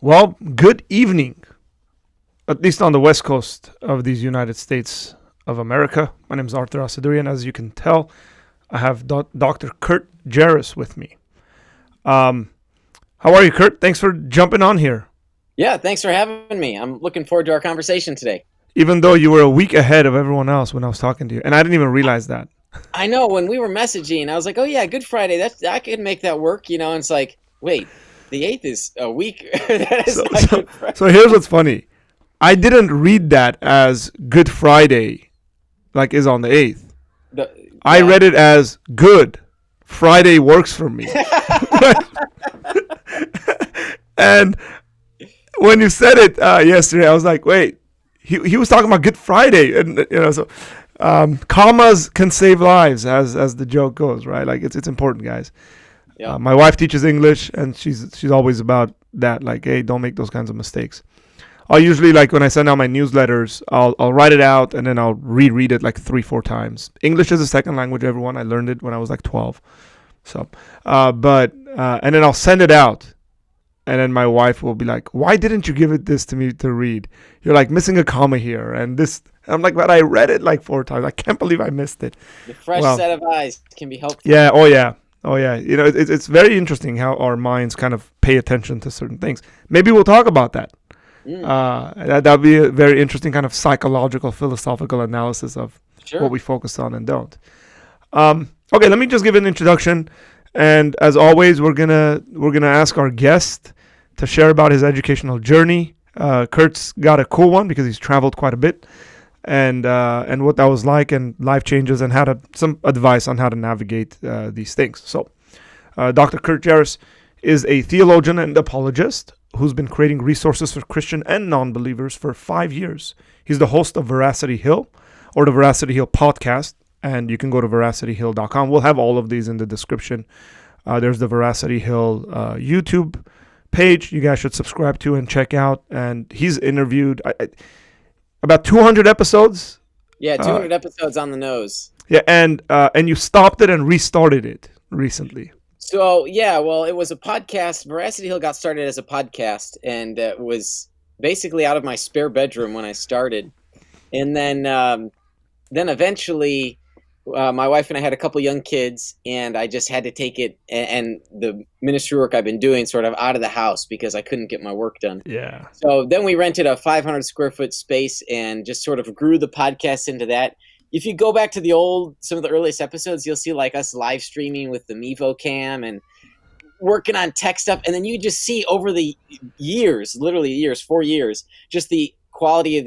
Well, good evening, at least on the west coast of these United States of America. My name is Arthur Asadurian. As you can tell, I have Dr. Kurt Jaros with me. How are you, Kurt? Thanks for jumping on here. Yeah, thanks for having me. I'm looking forward to our conversation today. Even though you were a week ahead of everyone else when I was talking to you, and I didn't even realize that. I know when we were messaging, I was like, "Oh yeah, Good Friday. I could make that work." And it's like, wait, the 8th is a week. That is not Good Friday. So here's what's funny. I didn't read that as Good Friday, like is on the 8th. I read it as Good Friday works for me. And when you said it yesterday, I was like, wait, he was talking about Good Friday, and so commas can save lives, as the joke goes, right? Like it's important, guys. Yeah. My wife teaches English, and she's always about that. Like, hey, don't make those kinds of mistakes. I'll usually, like when I send out my newsletters, I'll write it out and then I'll reread it like 3-4 times. English is a second language, everyone. I learned it when I was like 12. So, and then I'll send it out. And then my wife will be like, why didn't you give it this to me to read? You're like missing a comma here. And this, I'm like, but I read it like 4 times. I can't believe I missed it. The fresh set of eyes can be helpful. Yeah. Oh, yeah. It's very interesting how our minds kind of pay attention to certain things. Maybe we'll talk about that. That'd be a very interesting kind of psychological, philosophical analysis of what we focus on and don't. Okay, let me just give an introduction. And as always, we're gonna ask our guest to share about his educational journey. Kurt's got a cool one because he's traveled quite a bit, and what that was like, and life changes, and some advice on how to navigate these things. So, Dr. Kurt Jaros is a theologian and apologist who's been creating resources for Christian and non-believers for 5 years. He's the host of Veracity Hill, or the Veracity Hill podcast. And you can go to veracityhill.com. We'll have all of these in the description. There's the Veracity Hill YouTube page you guys should subscribe to and check out. And he's interviewed about 200 episodes. Yeah, 200 episodes on the nose. Yeah, and you stopped it and restarted it recently. So, yeah, well, it was a podcast. Veracity Hill got started as a podcast, and it was basically out of my spare bedroom when I started. And then eventually... my wife and I had a couple young kids, and I just had to take it and the ministry work I've been doing sort of out of the house because I couldn't get my work done. Yeah. So then we rented a 500 square foot space and just sort of grew the podcast into that. If you go back to some of the earliest episodes, you'll see like us live streaming with the Mevo cam and working on tech stuff. And then you just see over the years, literally years, 4 years, just the quality of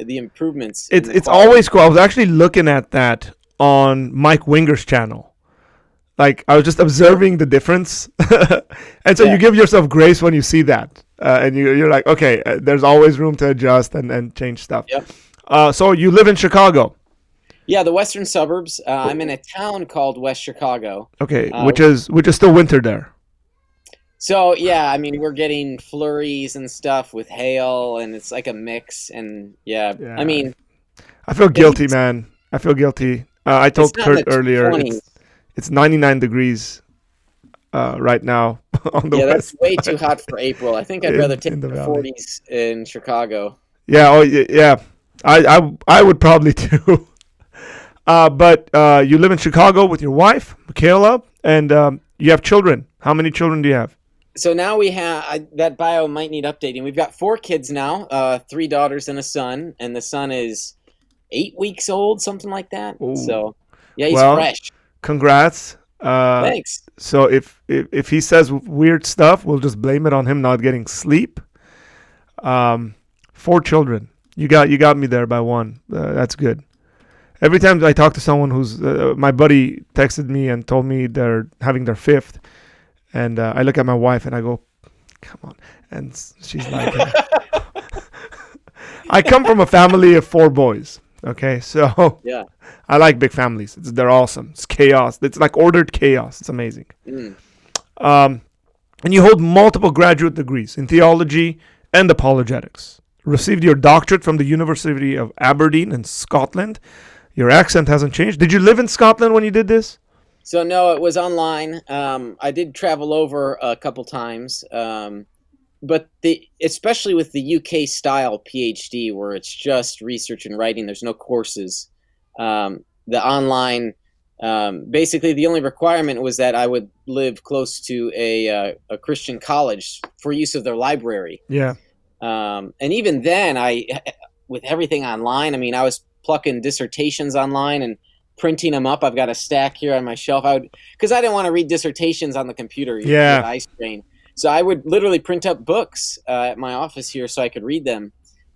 the improvements. It's always cool. I was actually looking at that on Mike Winger's channel. Like, I was just observing the difference. And so you give yourself grace when you see that. And you're like, okay, there's always room to adjust and change stuff. Yep. So you live in Chicago. Yeah, the western suburbs. I'm in a town called West Chicago. Okay, which is still winter there. So, yeah, I mean, we're getting flurries and stuff with hail, and it's like a mix. And, yeah. I mean... I feel guilty, man. I feel guilty. I told Kurt earlier, it's 99 degrees right now on the west. That's way too hot for April. I think I'd rather take the 40s in Chicago. Yeah, I would probably too. But you live in Chicago with your wife, Michaela, and you have children. How many children do you have? So now we have, that bio might need updating. We've got 4 kids now, 3 daughters and a son, and the son is 8 weeks old, something like that. Ooh. So, yeah, he's fresh. Congrats. Thanks. So if he says weird stuff, we'll just blame it on him not getting sleep. 4 children. You got me there by 1. That's good. Every time I talk to someone who's my buddy texted me and told me they're having their 5th, and I look at my wife and I go, "Come on," and she's like, "I come from a family of 4 boys." Okay, so yeah, I like big families. They're awesome. It's chaos. It's like ordered chaos. It's amazing. And you hold multiple graduate degrees in theology and apologetics. Received your doctorate from the University of Aberdeen in Scotland. Your accent hasn't changed. Did you live in Scotland when you did this? So no, it was online. I did travel over a couple times. especially with the UK style PhD where it's just research and writing, there's no courses. The online, basically the only requirement was that I would live close to a Christian college for use of their library. Yeah. And even then, with everything online, I mean, I was plucking dissertations online and printing them up. I've got a stack here on my shelf. Because I didn't want to read dissertations on the computer. Yeah. With eye strain. So I would literally print up books at my office here so I could read them.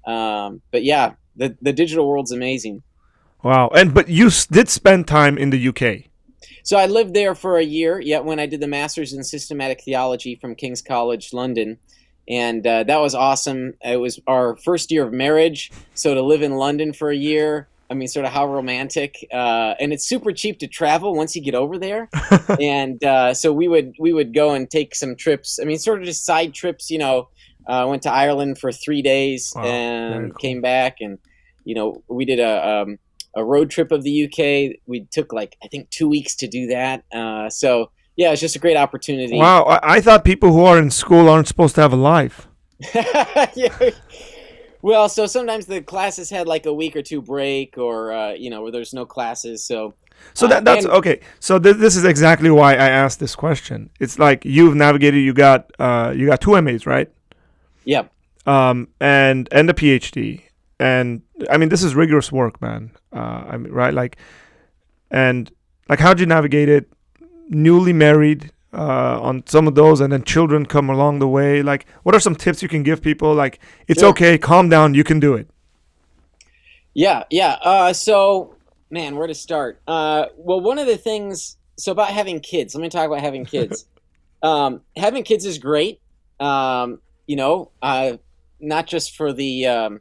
But yeah, the digital world's amazing. Wow. But you did spend time in the UK. So I lived there for a year, when I did the Master's in Systematic Theology from King's College, London. And that was awesome. It was our first year of marriage. So to live in London for a year, I mean, sort of how romantic. And it's super cheap to travel once you get over there. And so we would go and take some trips. I mean, sort of just side trips, went to Ireland for 3 days. Wow, and came back. And, we did a road trip of the UK. We took I think 2 weeks to do that. So yeah, it's just a great opportunity. Wow, I thought people who are in school aren't supposed to have a life. Yeah. Well, so sometimes the classes had a week or two break, or where there's no classes. So that's okay. So this is exactly why I asked this question. It's like you've navigated. You got 2 MAs, right? Yep. And a PhD, and I mean this is rigorous work, man. I mean, right? How'd you navigate it? Newly married on some of those, and then children come along the way. What are some tips you can give people? It's Sure. Okay, calm down, you can do it. Yeah. So, man, where to start? Well, one of the things, about having kids, let me talk about having kids. Having kids is great, not just for the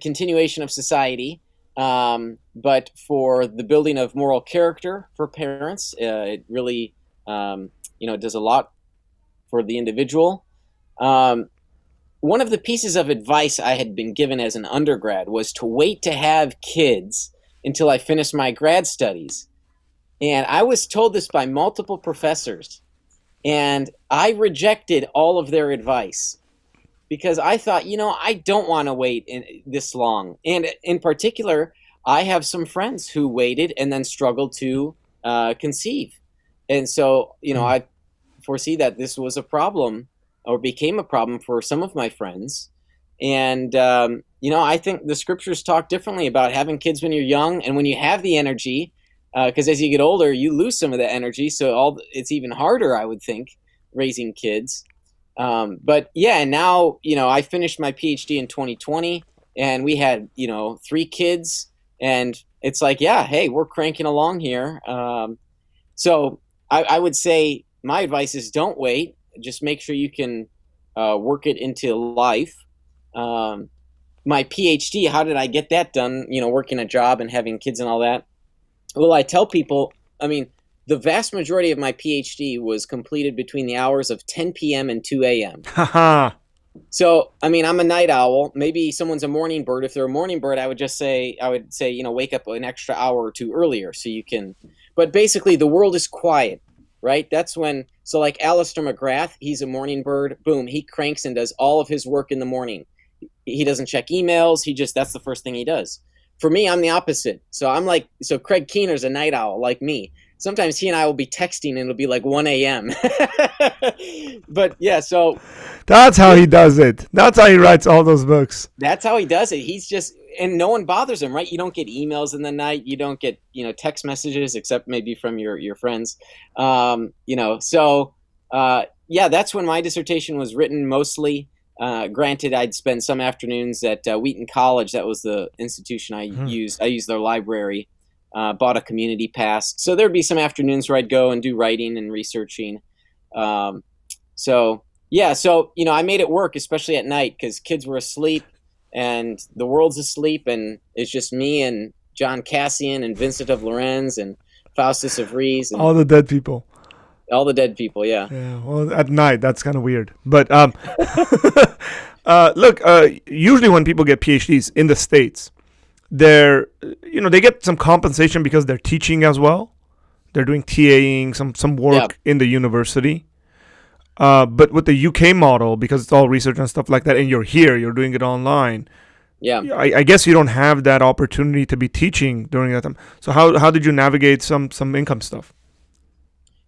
continuation of society, but for the building of moral character for parents. It really, does a lot for the individual. One of the pieces of advice I had been given as an undergrad was to wait to have kids until I finished my grad studies. And I was told this by multiple professors, and I rejected all of their advice because I thought, I don't want to wait this long. And in particular, I have some friends who waited and then struggled to conceive. And so, I foresee that this was a problem or became a problem for some of my friends. And, I think the scriptures talk differently about having kids when you're young and when you have the energy, because as you get older, you lose some of the energy. So it's even harder, I would think, raising kids. But yeah, and now, I finished my PhD in 2020 and we had, 3 kids, and it's hey, we're cranking along here. So I would say my advice is don't wait. Just make sure you can work it into life. My PhD, how did I get that done? Working a job and having kids and all that. Well, I tell people, the vast majority of my PhD was completed between the hours of 10 p.m. and 2 a.m. So, I'm a night owl. Maybe someone's a morning bird. If they're a morning bird, I would say, wake up an extra hour or two earlier so you can. But basically, the world is quiet, right? That's when. So, Alistair McGrath, he's a morning bird. Boom, he cranks and does all of his work in the morning. He doesn't check emails. That's the first thing he does. For me, I'm the opposite. So Craig Keener's a night owl like me. Sometimes he and I will be texting and it'll be 1 a.m. But yeah, so. That's how he does it. That's how he writes all those books. That's how he does it. He's just, and no one bothers him, right? You don't get emails in the night. You don't get, text messages except maybe from your friends. So that's when my dissertation was written mostly. Granted, I'd spend some afternoons at Wheaton College. That was the institution I used. I used their library, bought a community pass. So there'd be some afternoons where I'd go and do writing and researching. So I made it work, especially at night, because kids were asleep and the world's asleep, and it's just me and John Cassian and Vincent of Lorenz and Faustus of Ries. And all the dead people. All the dead people, yeah. Yeah, well, at night, that's kind of weird. But look, usually when people get PhDs in the States, they get some compensation because they're teaching as well. They're doing TAing, some work in the university. But with the UK model, because it's all research and stuff like that, and you're here, you're doing it online. Yeah. I guess you don't have that opportunity to be teaching during that time. So how did you navigate some income stuff?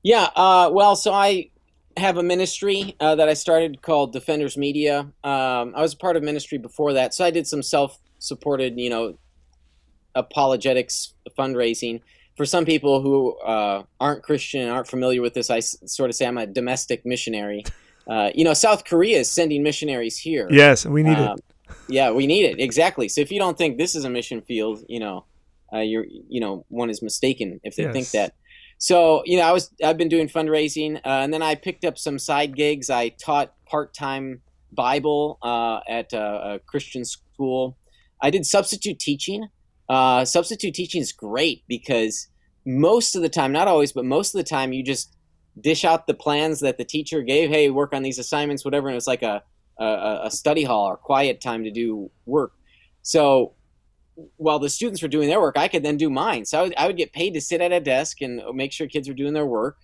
Yeah. Well, so I have a ministry that I started called Defenders Media. I was a part of ministry before that, so I did some self-supported, apologetics fundraising. For some people who aren't Christian and aren't familiar with this, I sort of say I'm a domestic missionary. South Korea is sending missionaries here. Yes, we need it. Yeah, we need it, exactly. So if you don't think this is a mission field, one is mistaken if they think that. So I've been doing fundraising, and then I picked up some side gigs. I taught part-time Bible at a Christian school. I did substitute teaching. Substitute teaching is great because most of the time, not always, but most of the time, you just dish out the plans that the teacher gave. Hey, work on these assignments, whatever, and it's like a study hall or quiet time to do work. So while the students were doing their work, I could then do mine. So I would get paid to sit at a desk and make sure kids were doing their work.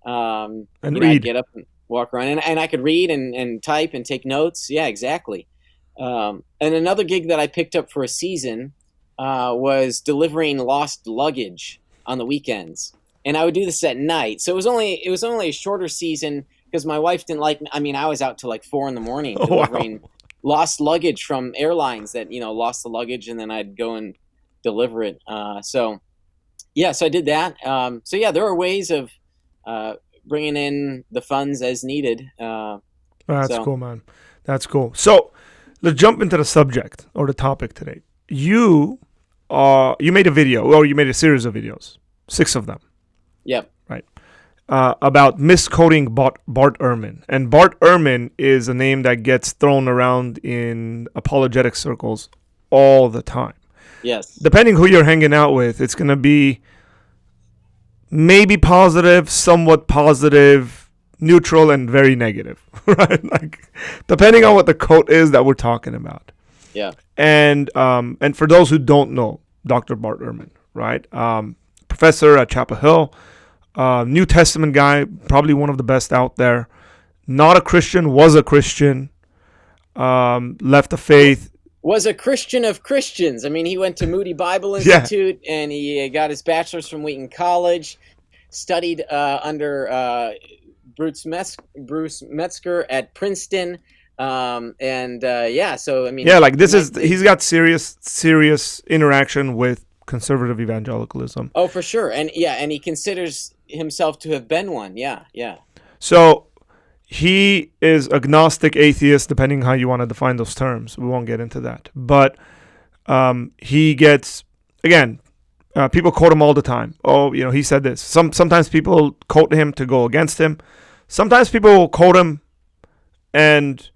And read. I'd get up and walk around, and I could read and type and take notes. Yeah, exactly. And another gig that I picked up for a season was delivering lost luggage on the weekends, and I would do this at night. So it was only a shorter season because my wife didn't like me. I mean, I was out till like 4 a.m. delivering lost luggage from airlines that lost the luggage, and then I'd go and deliver it. So I did that. There are ways of bringing in the funds as needed. That's cool, man. That's cool. So let's jump into the subject or the topic today. You made a video, or you made a series of videos, 6 of them. Yep. Right. About misquoting Bart Ehrman. And Bart Ehrman is a name that gets thrown around in apologetic circles all the time. Yes. Depending who you're hanging out with, it's going to be maybe positive, somewhat positive, neutral, and very negative, right? Like, depending on what the quote is that we're talking about. Yeah. And for those who don't know, Dr. Bart Ehrman, right? Professor at Chapel Hill, New Testament guy, probably one of the best out there. Not a Christian, was a Christian, left the faith. Was a Christian of Christians. I mean, he went to Moody Bible Institute, and he got his bachelor's from Wheaton College, studied under Bruce Metzger at Princeton. So I mean, he's got serious interaction with conservative evangelicalism. Oh, for sure. And he considers himself to have been one. Yeah. So he is agnostic, atheist, depending how you want to define those terms. We won't get into that. But he gets, again, people quote him all the time. Oh, he said this. Sometimes people quote him to go against him. Sometimes people will quote him and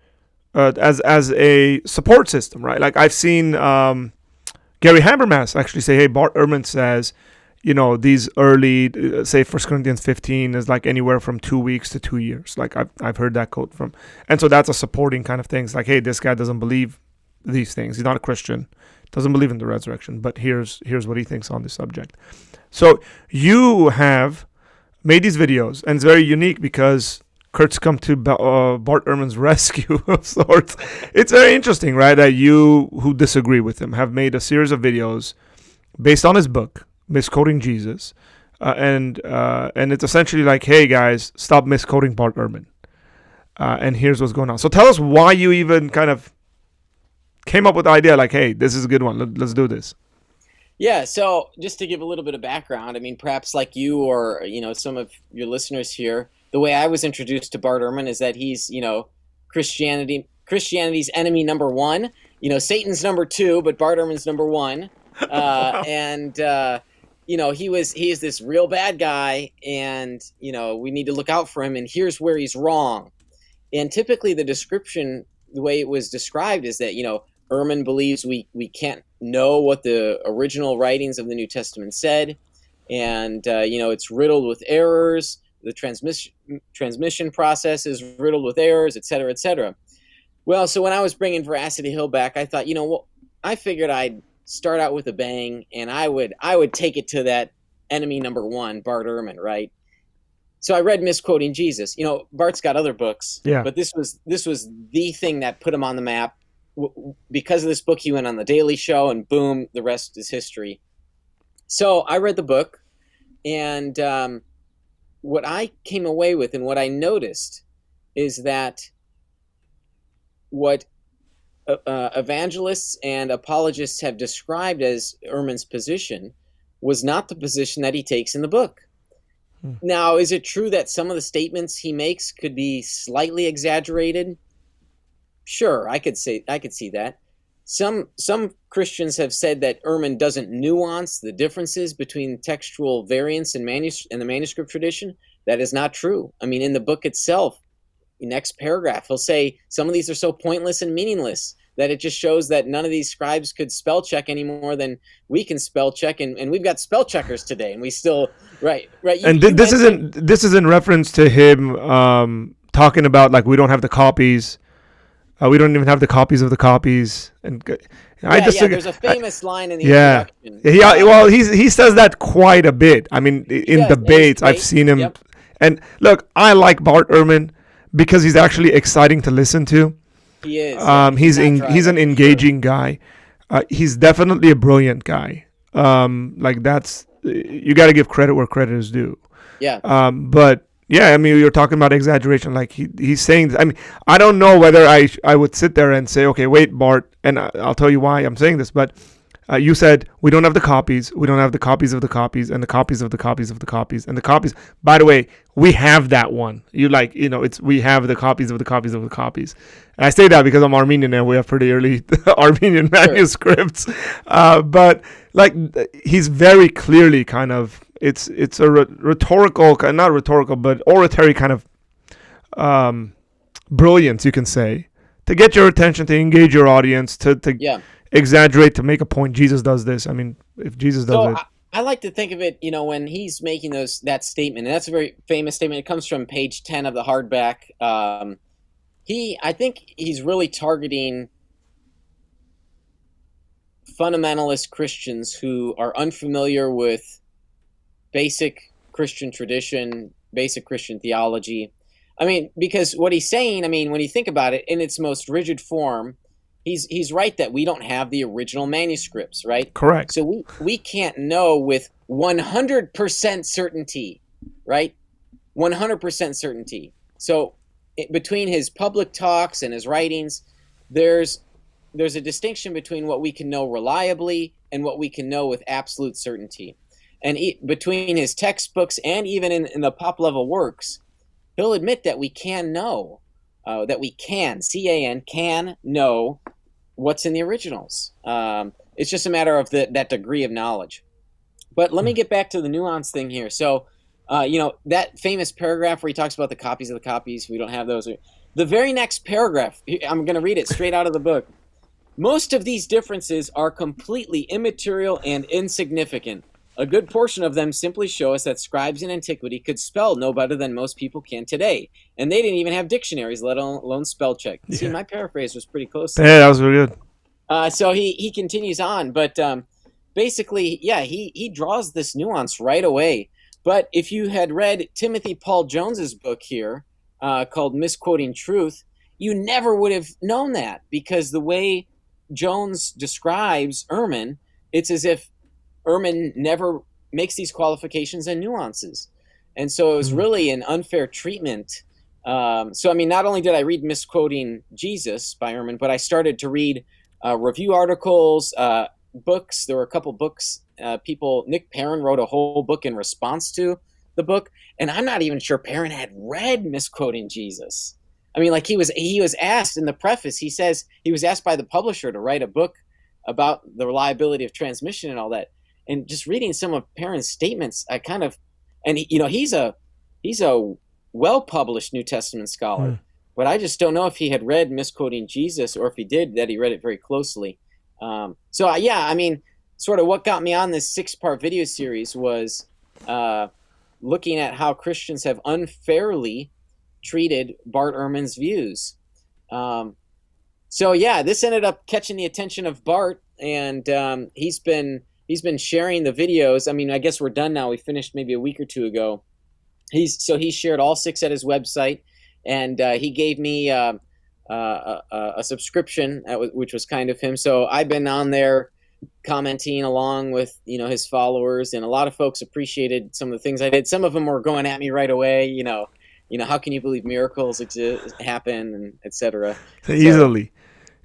as a support system, right? Like I've seen Gary Habermas actually say, hey, Bart Ehrman says, these early, say 1 Corinthians 15 is like anywhere from 2 weeks to 2 years. Like I've heard that quote from. And so that's a supporting kind of thing. It's like, hey, this guy doesn't believe these things. He's not a Christian, doesn't believe in the resurrection, but here's what he thinks on this subject. So you have made these videos, and it's very unique because Kurt's come to Bart Ehrman's rescue of sorts. It's very interesting, right, that you, who disagree with him, have made a series of videos based on his book, Misquoting Jesus, and it's essentially like, hey, guys, stop misquoting Bart Ehrman, and here's what's going on. So tell us why you even kind of came up with the idea, like, hey, this is a good one. Let's do this. Yeah, so just to give a little bit of background, I mean, perhaps like you or, some of your listeners here, the way I was introduced to Bart Ehrman is that he's, Christianity's enemy number one. Satan's number two, but Bart Ehrman's number one. Wow. He is this real bad guy, and, we need to look out for him, and here's where he's wrong. And typically the way it was described is that, Ehrman believes we can't know what the original writings of the New Testament said, and, it's riddled with errors. The transmission process is riddled with errors, et cetera, et cetera. Well, so when I was bringing Veracity Hill back, I thought, I figured I'd start out with a bang, and I would take it to that enemy number one, Bart Ehrman, right? So I read Misquoting Jesus. Bart's got other books, Yeah. but this was the thing that put him on the map. Because of this book, he went on the Daily Show, and boom, the rest is history. So I read the book, and what I came away with and what I noticed is that what evangelists and apologists have described as Ehrman's position was not the position that he takes in the book. Now, is it true that some of the statements he makes could be slightly exaggerated? Sure, I could see that. Some Christians have said that Ehrman doesn't nuance the differences between textual variants and the manuscript tradition. That is not true. I mean, in the book itself, the next paragraph, he'll say some of these are so pointless and meaningless that it just shows that none of these scribes could spell check any more than we can spell check, and we've got spell checkers today, and we still right. And this is in reference to him talking about like we don't have the copies. We don't even have the copies of the copies, and there's a famous line in the introduction. He says that quite a bit. I mean, in debates, I've seen him. Yep. And look, I like Bart Ehrman because he's actually exciting to listen to. He is. He's an engaging guy. He's definitely a brilliant guy. You got to give credit where credit is due. Yeah. But. Yeah, I mean, you're talking about exaggeration. Like he's saying, I mean, I don't know whether I would sit there and say, okay, wait, Bart, and I'll tell you why I'm saying this. But you said we don't have the copies. We don't have the copies of the copies and the copies of the copies of the copies and the copies. By the way, we have that one. We have the copies of the copies of the copies. And I say that because I'm Armenian and we have pretty early Armenian manuscripts. But like he's very clearly kind of. It's a rhetorical, not rhetorical, but oratory kind of brilliance, you can say, to get your attention, to engage your audience, to exaggerate, to make a point. Jesus does this. I mean, if Jesus does it. I like to think of it, when he's making that statement, and that's a very famous statement. It comes from page 10 of the hardback. I think he's really targeting fundamentalist Christians who are unfamiliar with basic Christian tradition, basic Christian theology. I mean, because what he's saying, I mean, when you think about it in its most rigid form, he's right that we don't have the original manuscripts, right? Correct. So we can't know with 100% certainty, right? 100% certainty. So between his public talks and his writings, there's a distinction between what we can know reliably and what we can know with absolute certainty. And between his textbooks and even in the pop-level works, he'll admit that we can know, C-A-N, can know what's in the originals. It's just a matter of that degree of knowledge. But let me get back to the nuance thing here. So, that famous paragraph where he talks about the copies of the copies, we don't have those. The very next paragraph, I'm going to read it straight out of the book. Most of these differences are completely immaterial and insignificant. A good portion of them simply show us that scribes in antiquity could spell no better than most people can today. And they didn't even have dictionaries, let alone spell check. Yeah. See, my paraphrase was pretty close. Yeah, that was really good. So he continues on. But basically, he draws this nuance right away. But if you had read Timothy Paul Jones's book here called Misquoting Truth, you never would have known that, because the way Jones describes Ehrman, it's as if Ehrman never makes these qualifications and nuances. And so it was really an unfair treatment. So, I mean, not only did I read Misquoting Jesus by Ehrman, but I started to read review articles, books. There were a couple books. Nick Perrin wrote a whole book in response to the book. And I'm not even sure Perrin had read Misquoting Jesus. I mean, like he was asked in the preface, he says he was asked by the publisher to write a book about the reliability of transmission and all that. And just reading some of Perrin's statements, he's a well-published New Testament scholar, but I just don't know if he had read Misquoting Jesus, or if he did, that he read it very closely. I mean, sort of what got me on this 6-part video series was looking at how Christians have unfairly treated Bart Ehrman's views. This ended up catching the attention of Bart, and he's been sharing the videos. I mean, I guess we're done now. We finished maybe a week or two ago. he shared all 6 at his website, and he gave me a subscription, which was kind of him. So I've been on there commenting along with his followers, and a lot of folks appreciated some of the things I did. Some of them were going at me right away. How can you believe miracles happen, and etc. Easily.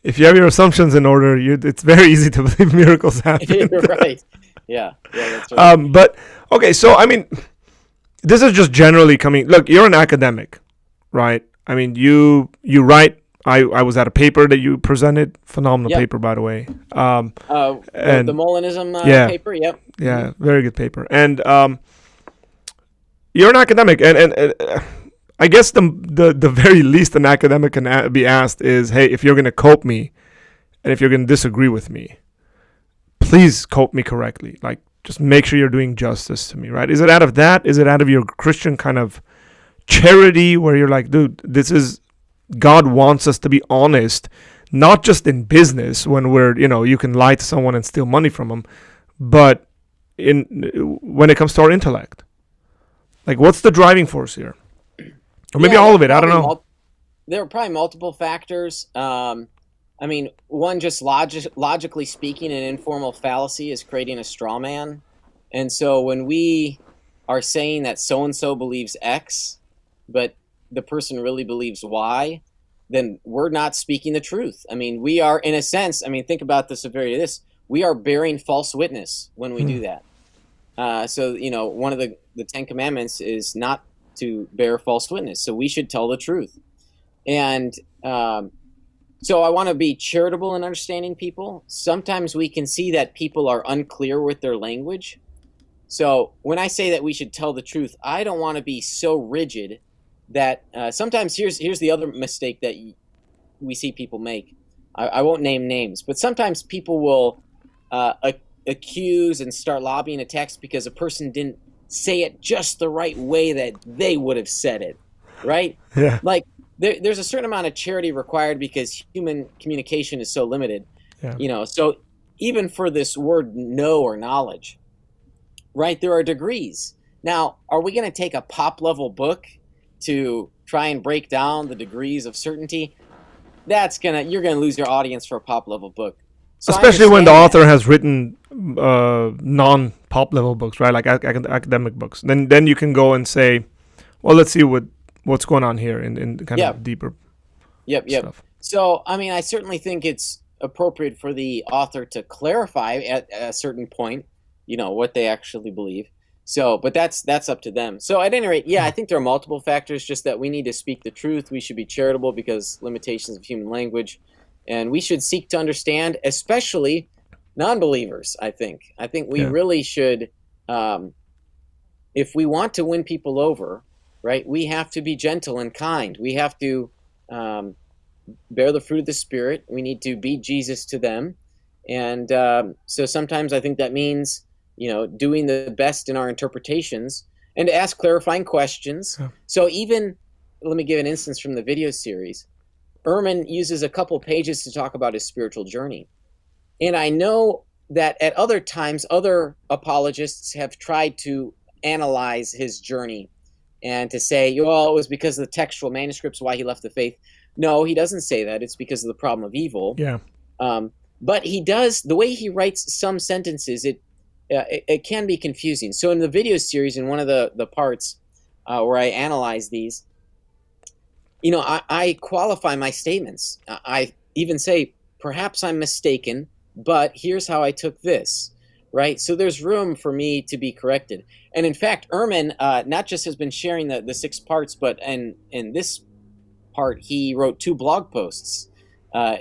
If you have your assumptions in order, it's very easy to believe miracles happen. Right. Yeah, that's right. But okay, so I mean, this is just generally coming. Look, you're an academic, right? I mean, you write. I was at a paper that you presented. Phenomenal paper, by the way. And the Molinism paper. Yep. Yeah, very good paper. And you're an academic, and I guess the very least an academic can be asked is, hey, if you're going to quote me, and if you're going to disagree with me, please quote me correctly. Like, just make sure you're doing justice to me, right? Is it out of that? Is it out of your Christian kind of charity where you're like, dude, God wants us to be honest, not just in business when you can lie to someone and steal money from them, but when it comes to our intellect. Like, what's the driving force here? Or maybe all of it. I don't know. There are probably multiple factors. I mean, one, just logically speaking, an informal fallacy is creating a straw man. And so when we are saying that so-and-so believes X, but the person really believes Y, then we're not speaking the truth. I mean, we are, in a sense, think about the severity of this. We are bearing false witness when we do that. So, one of the 10 Commandments is not to bear false witness. So we should tell the truth. And so I want to be charitable in understanding people. Sometimes we can see that people are unclear with their language. So when I say that we should tell the truth, I don't want to be so rigid that sometimes here's the other mistake that we see people make. I won't name names, but sometimes people will accuse and start lobbying a text because a person didn't say it just the right way that they would have said it, right? Yeah. Like there's a certain amount of charity required because human communication is so limited. Yeah. So even for this word know or knowledge, right, there are degrees. Now, are we going to take a pop level book to try and break down the degrees of certainty? You're gonna lose your audience for a pop level book. So especially when the author has written non-pop level books, right? Like academic books. Then you can go and say, well, let's see what's going on here in kind of deeper stuff. So, I certainly think it's appropriate for the author to clarify at a certain point, what they actually believe. So, but that's up to them. So at any rate, I think there are multiple factors, just that we need to speak the truth. We should be charitable because limitations of human language. And we should seek to understand, especially non-believers, I think. I think we really should, if we want to win people over, right, we have to be gentle and kind. We have to bear the fruit of the Spirit. We need to be Jesus to them. And so sometimes I think that means, doing the best in our interpretations and to ask clarifying questions. Yeah. So even, let me give an instance from the video series. Ehrman uses a couple pages to talk about his spiritual journey. And I know that at other times, other apologists have tried to analyze his journey and to say, well, it was because of the textual manuscripts why he left the faith. No, he doesn't say that. It's because of the problem of evil. Yeah. But he does, the way he writes some sentences, it can be confusing. So in the video series, in one of the parts where I analyze these, I qualify my statements. I even say, perhaps I'm mistaken, but here's how I took this, right? So there's room for me to be corrected. And in fact, Ehrman not just has been sharing the 6 parts, but in this part, he wrote 2 blog posts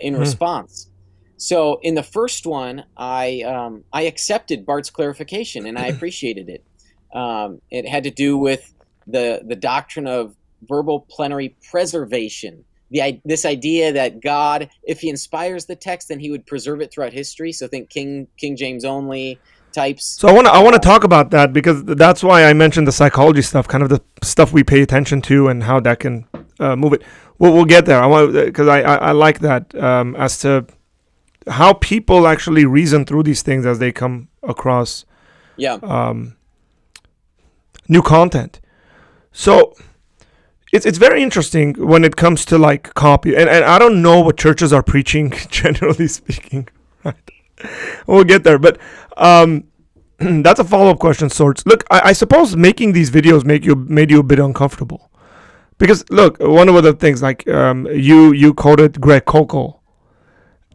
in response. So in the first one, I accepted Bart's clarification, and I appreciated it. It had to do with the doctrine of verbal plenary preservation. This idea that God, if he inspires the text, then he would preserve it throughout history. So think King James only types. So I want to talk about that, because that's why I mentioned the psychology stuff, kind of the stuff we pay attention to and how that can move it. We'll get there. Because I like that as to how people actually reason through these things as they come across new content. So it's very interesting when it comes to like copy, and I don't know what churches are preaching generally speaking. Right? We'll get there, but that's a follow up question. Sorts. Look, I suppose making these videos made you a bit uncomfortable because look, one of the things like you quoted Greg Koukl.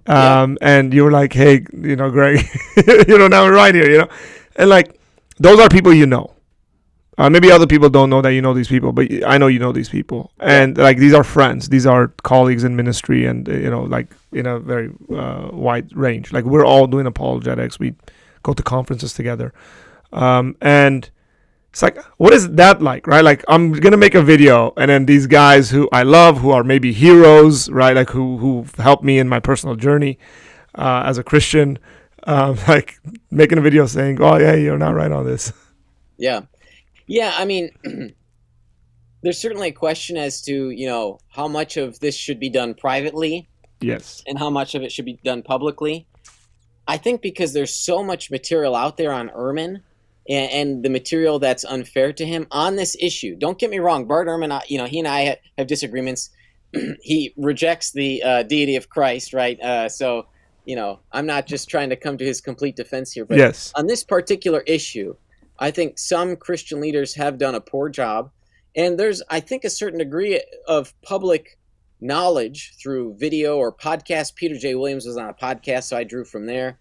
And you were like, hey, Greg, now we're right here, and like, those are people maybe other people don't know that you know these people, but I know you know these people, and like, these are friends, these are colleagues in ministry, and like, in a very wide range. Like, we're all doing apologetics, we go to conferences together, and it's like, what is that like, right? Like, I'm gonna make a video, and then these guys who I love, who are maybe heroes, right? Like, who helped me in my personal journey as a Christian, like, making a video saying, "Oh, yeah, you're not right on this." Yeah. I mean, there's certainly a question as to how much of this should be done privately, Yes, and how much of it should be done publicly. I think because there's so much material out there on Ehrman. And the material that's unfair to him on this issue. Don't get me wrong, Bart Ehrman, he and I have disagreements. He rejects the deity of Christ, right? So, I'm not just trying to come to his complete defense here. But yes, on this particular issue, I think some Christian leaders have done a poor job. And there's, I think, a certain degree of public knowledge through video or podcast. Peter J. Williams was on a podcast, so I drew from there.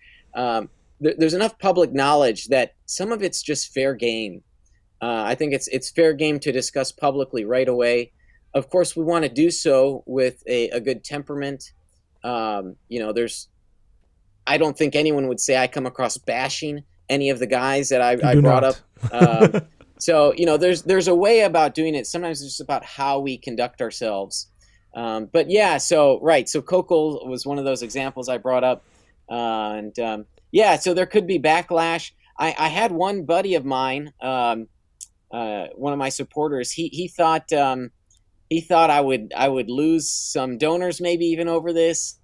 There's enough public knowledge that some of it's just fair game. I think it's fair game to discuss publicly right away. Of course, we want to do so with a good temperament. I don't think anyone would say I come across bashing any of the guys that I brought up. So, there's a way about doing it. Sometimes it's just about how we conduct ourselves. But yeah, so Koukl was one of those examples I brought up. So there could be backlash. I had one buddy of mine, one of my supporters. He thought I would lose some donors, maybe even over this,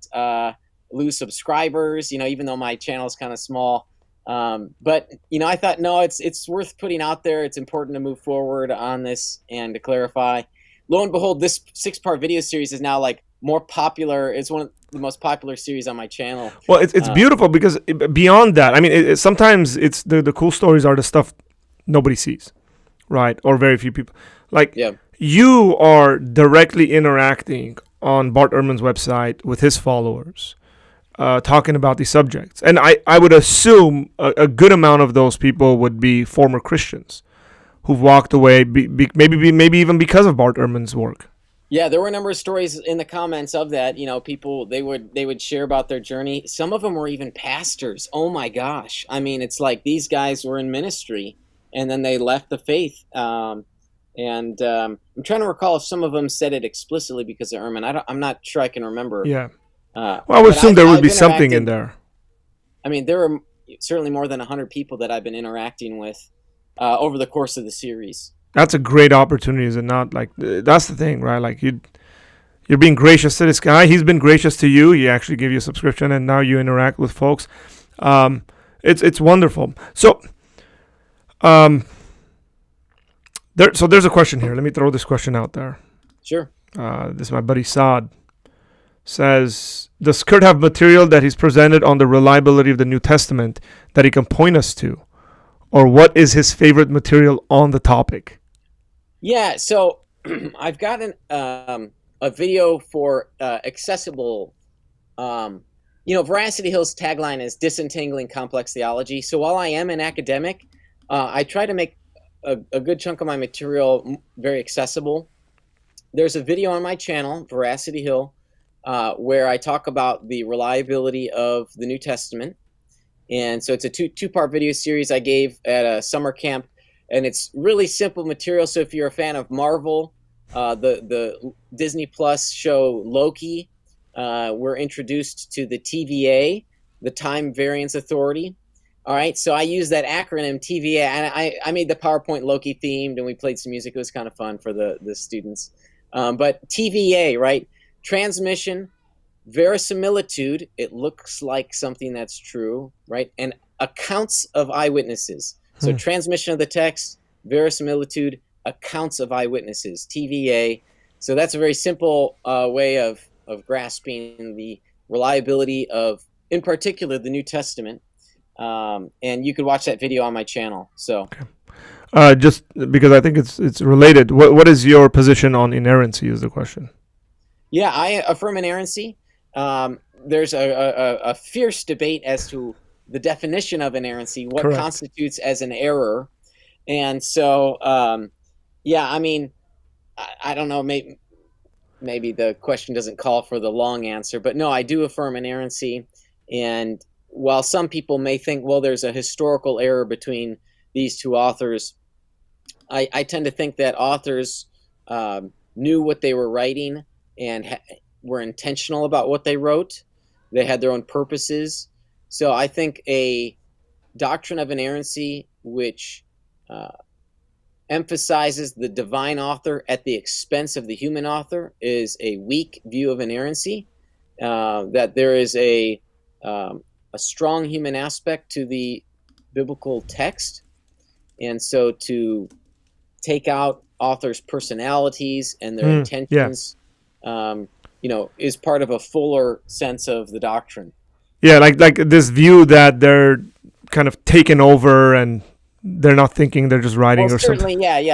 lose subscribers. Even though my channel is kind of small. But I thought, no, it's worth putting out there. It's important to move forward on this and to clarify. Lo and behold, this 6-part video series is now like more popular. It's one of the most popular series on my channel. Well, it's beautiful because beyond that, I mean, sometimes it's the cool stories are the stuff nobody sees, right? Or very few people. Like, you are directly interacting on Bart Ehrman's website with his followers, talking about these subjects. And I would assume a good amount of those people would be former Christians who've walked away, maybe even because of Bart Ehrman's work. Yeah, there were a number of stories in the comments of that. People they would share about their journey. Some of them were even pastors. Oh my gosh! I mean, it's like these guys were in ministry and then they left the faith. I'm trying to recall if some of them said it explicitly because of Ehrman. I'm not sure I can remember. Yeah. Well, I would assume there would be something in there. I mean, there are certainly more than 100 people that I've been interacting with over the course of the series. That's a great opportunity, is it not? Like, that's the thing, right? Like, you're being gracious to this guy. He's been gracious to you. He actually gave you a subscription, and now you interact with folks. It's wonderful. So, there's a question here. Let me throw this question out there. Sure. This is my buddy Saad. Says, does Kurt have material that he's presented on the reliability of the New Testament that he can point us to? Or what is his favorite material on the topic? Yeah, so I've got a video for accessible. Veracity Hill's tagline is disentangling complex theology. So while I am an academic, I try to make a good chunk of my material very accessible. There's a video on my channel, Veracity Hill, where I talk about the reliability of the New Testament. And so it's a two-part video series I gave at a summer camp, and it's really simple material. So if you're a fan of Marvel, the Disney Plus show Loki, we're introduced to the TVA, the Time Variance Authority. All right, so I use that acronym TVA, and I made the PowerPoint Loki themed, and we played some music. It was kind of fun for the students. But TVA, right? Transmission, verisimilitude, it looks like something that's true, right? And accounts of eyewitnesses. So transmission of the text, verisimilitude, accounts of eyewitnesses, TVA. So that's a very simple way of grasping the reliability of, in particular, the New Testament. And you could watch that video on my channel. So, just because I think it's related. What is your position on inerrancy? Is the question. Yeah, I affirm inerrancy. There's a fierce debate as to the definition of inerrancy, what Correct. constitutes as an error, and so yeah, I mean, I don't know, maybe the question doesn't call for the long answer, but no, I do affirm inerrancy. And while some people may think, well, there's a historical error between these two authors, I tend to think that authors knew what they were writing and were intentional about what they wrote. They had their own purposes. So I think a doctrine of inerrancy which emphasizes the divine author at the expense of the human author is a weak view of inerrancy. That there is a strong human aspect to the biblical text, and so to take out authors' personalities and their intentions, is part of a fuller sense of the doctrine. Yeah, like this view that they're kind of taken over and they're not thinking, they're just writing or something.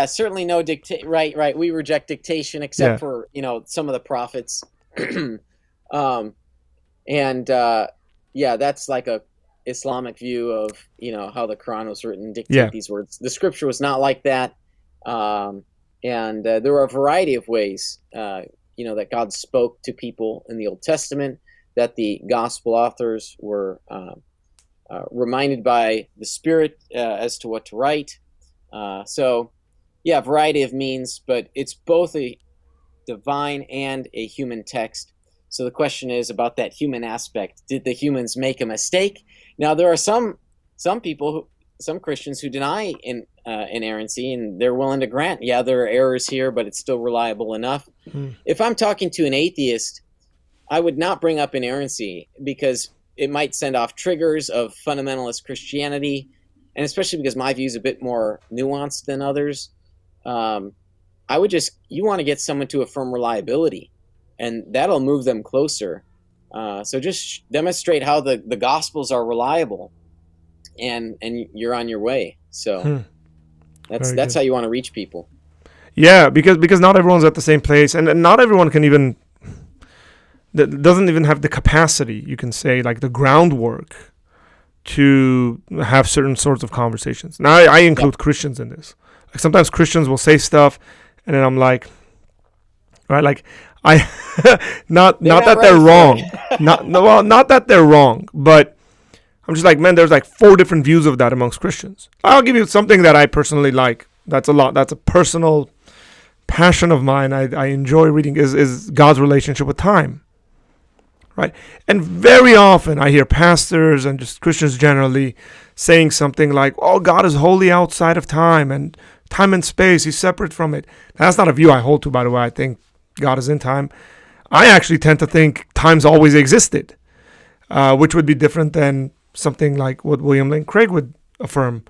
Certainly no right. We reject dictation except for, some of the prophets. That's like a Islamic view of, how the Quran was written, dictate these words. The scripture was not like that. There were a variety of ways, that God spoke to people in the Old Testament, that the gospel authors were reminded by the Spirit as to what to write. Variety of means, but it's both a divine and a human text. So the question is about that human aspect. Did the humans make a mistake? Now, there are some people, some Christians who deny inerrancy, and they're willing to grant, there are errors here, but it's still reliable enough. If I'm talking to an atheist, I would not bring up inerrancy because it might send off triggers of fundamentalist Christianity, and especially because my view is a bit more nuanced than others. You want to get someone to affirm reliability, and that'll move them closer. So just demonstrate how the Gospels are reliable, and you're on your way. So that's how you want to reach people. Yeah, because not everyone's at the same place, and not everyone can even doesn't even have the capacity, you can say, like the groundwork to have certain sorts of conversations. Now, I include Christians in this. Like sometimes Christians will say stuff, and then I'm like, right, like not that they're wrong, not that they're wrong, but I'm just like, man, there's like 4 different views of that amongst Christians. I'll give you something that I personally like. That's a personal passion of mine. I enjoy reading is God's relationship with time. Right. And very often I hear pastors and just Christians generally saying something like, oh, God is wholly outside of time and space. He's separate from it. That's not a view I hold to, by the way. I think God is in time. I actually tend to think time's always existed, which would be different than something like what William Lane Craig would affirm.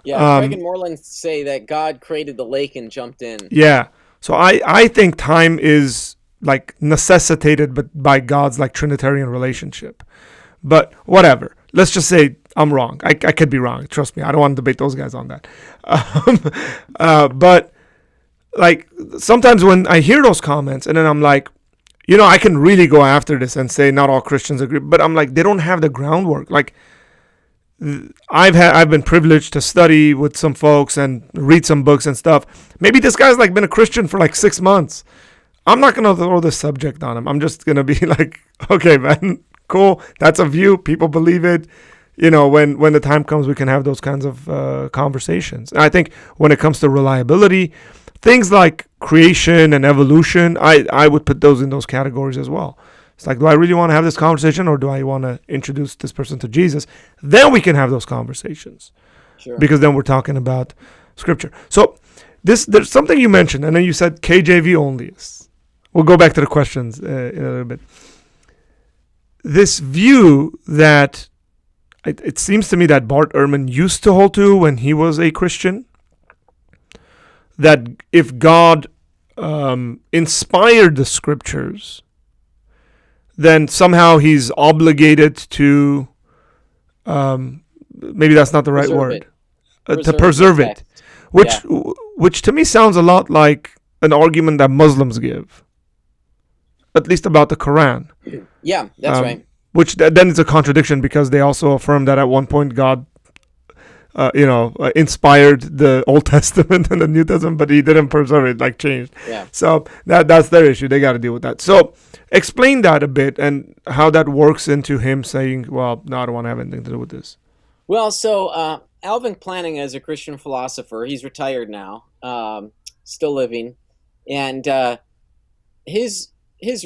Yeah, Craig and Moreland say that God created the lake and jumped in. Yeah. So I think time is like necessitated but by God's like Trinitarian relationship. But whatever. Let's just say I'm wrong. I could be wrong. Trust me. I don't want to debate those guys on that. But like sometimes when I hear those comments and then I'm like, I can really go after this and say not all Christians agree. But I'm like, they don't have the groundwork. Like I've been privileged to study with some folks and read some books and stuff. Maybe this guy's like been a Christian for like 6 months. I'm not going to throw this subject on him. I'm just going to be like, okay, man, cool. That's a view. People believe it. When the time comes, we can have those kinds of conversations. And I think when it comes to reliability, things like creation and evolution, I would put those in those categories as well. It's like, do I really want to have this conversation or do I want to introduce this person to Jesus? Then we can have those conversations. Sure. Because then we're talking about Scripture. So there's something you mentioned, and then you said KJV onlyists. We'll go back to the questions in a little bit. This view that it seems to me that Bart Ehrman used to hold to when he was a Christian, that if God inspired the scriptures, then somehow he's obligated to, maybe that's not the right word, to preserve it, which to me sounds a lot like an argument that Muslims give, at least about the Quran. Yeah, that's right. Which then is a contradiction, because they also affirm that at one point God, inspired the Old Testament and the New Testament, but he didn't preserve it, like changed. Yeah. So that's their issue. They got to deal with that. So explain that a bit and how that works into him saying, well, no, I don't want to have anything to do with this. Well, so Alvin Planting is a Christian philosopher. He's retired now, still living. And his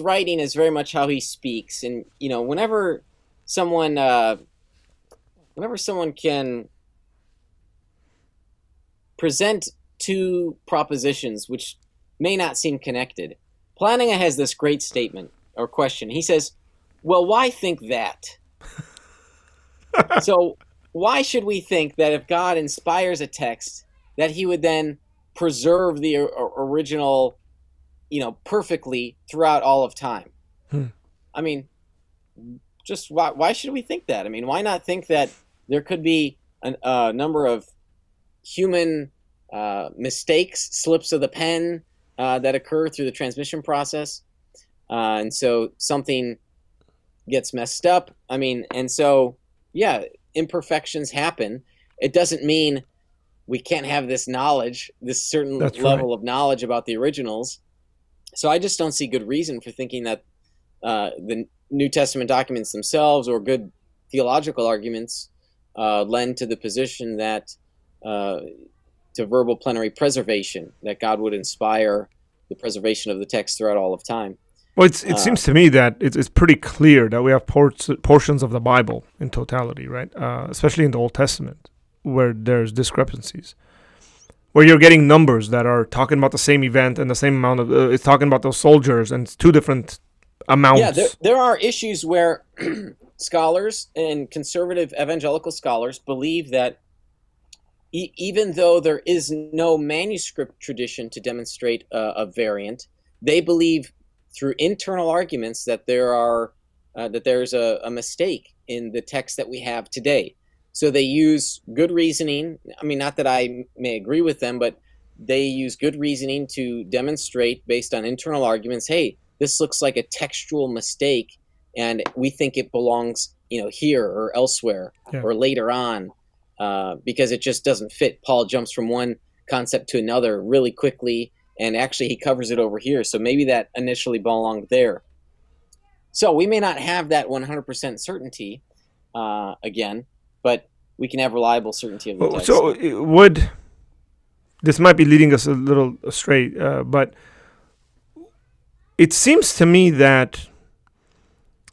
writing is very much how he speaks. And, whenever someone can present two propositions which may not seem connected, Plantinga has this great statement or question. He says, well, why think that? So why should we think that if God inspires a text that he would then preserve the original, perfectly throughout all of time? I mean, just why should we think that? I mean, why not think that there could be a number of human mistakes, slips of the pen that occur through the transmission process, and so something gets messed up. I mean, and so imperfections happen. It doesn't mean we can't have this knowledge, this certain level of knowledge about the originals. So I just don't see good reason for thinking that the New Testament documents themselves or good theological arguments lend to the position that to verbal plenary preservation, that God would inspire the preservation of the text throughout all of time. Well, it seems to me that it's pretty clear that we have portions of the Bible in totality, right? Especially in the Old Testament, where there's discrepancies, where you're getting numbers that are talking about the same event and the same amount of, it's talking about those soldiers, and it's two different amounts. Yeah, there are issues where scholars and conservative evangelical scholars believe that even though there is no manuscript tradition to demonstrate a variant, they believe through internal arguments that there's a mistake in the text that we have today. So they use good reasoning. I mean, not that I may agree with them, but they use good reasoning to demonstrate based on internal arguments, hey, this looks like a textual mistake, and we think it belongs, here or elsewhere or later on, because it just doesn't fit. Paul jumps from one concept to another really quickly, and actually he covers it over here. So maybe that initially belonged there. So we may not have that 100% certainty again, but we can have reliable certainty of the text. So this might be leading us a little astray, but it seems to me that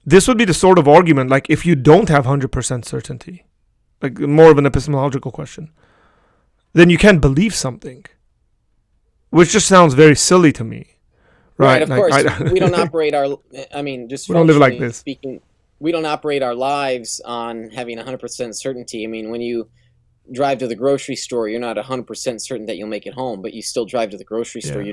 this would be the sort of argument, like if you don't have 100% certainty, like more of an epistemological question, then you can't believe something, which just sounds very silly to me. Right, of course, we don't operate our, just we don't live like this. Speaking, we don't operate our lives on having 100% certainty. I mean, when you drive to the grocery store, you're not 100% certain that you'll make it home, but you still drive to the grocery store.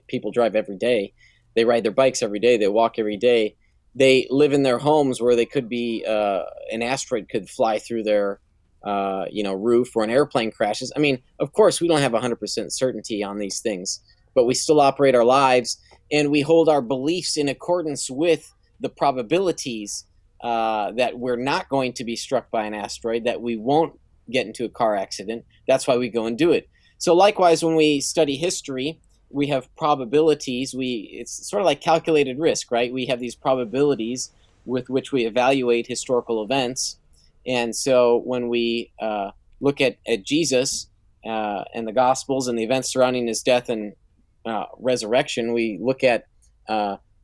People drive every day. They ride their bikes every day. They walk every day. They live in their homes where they could be, an asteroid could fly through their, roof, or an airplane crashes. I mean, of course, we don't have 100% certainty on these things, but we still operate our lives, and we hold our beliefs in accordance with the probabilities that we're not going to be struck by an asteroid, that we won't get into a car accident. That's why we go and do it. So likewise, when we study history, we have probabilities. It's sort of like calculated risk, right? We have these probabilities with which we evaluate historical events. And so when we look at Jesus and the Gospels and the events surrounding his death and resurrection, we look at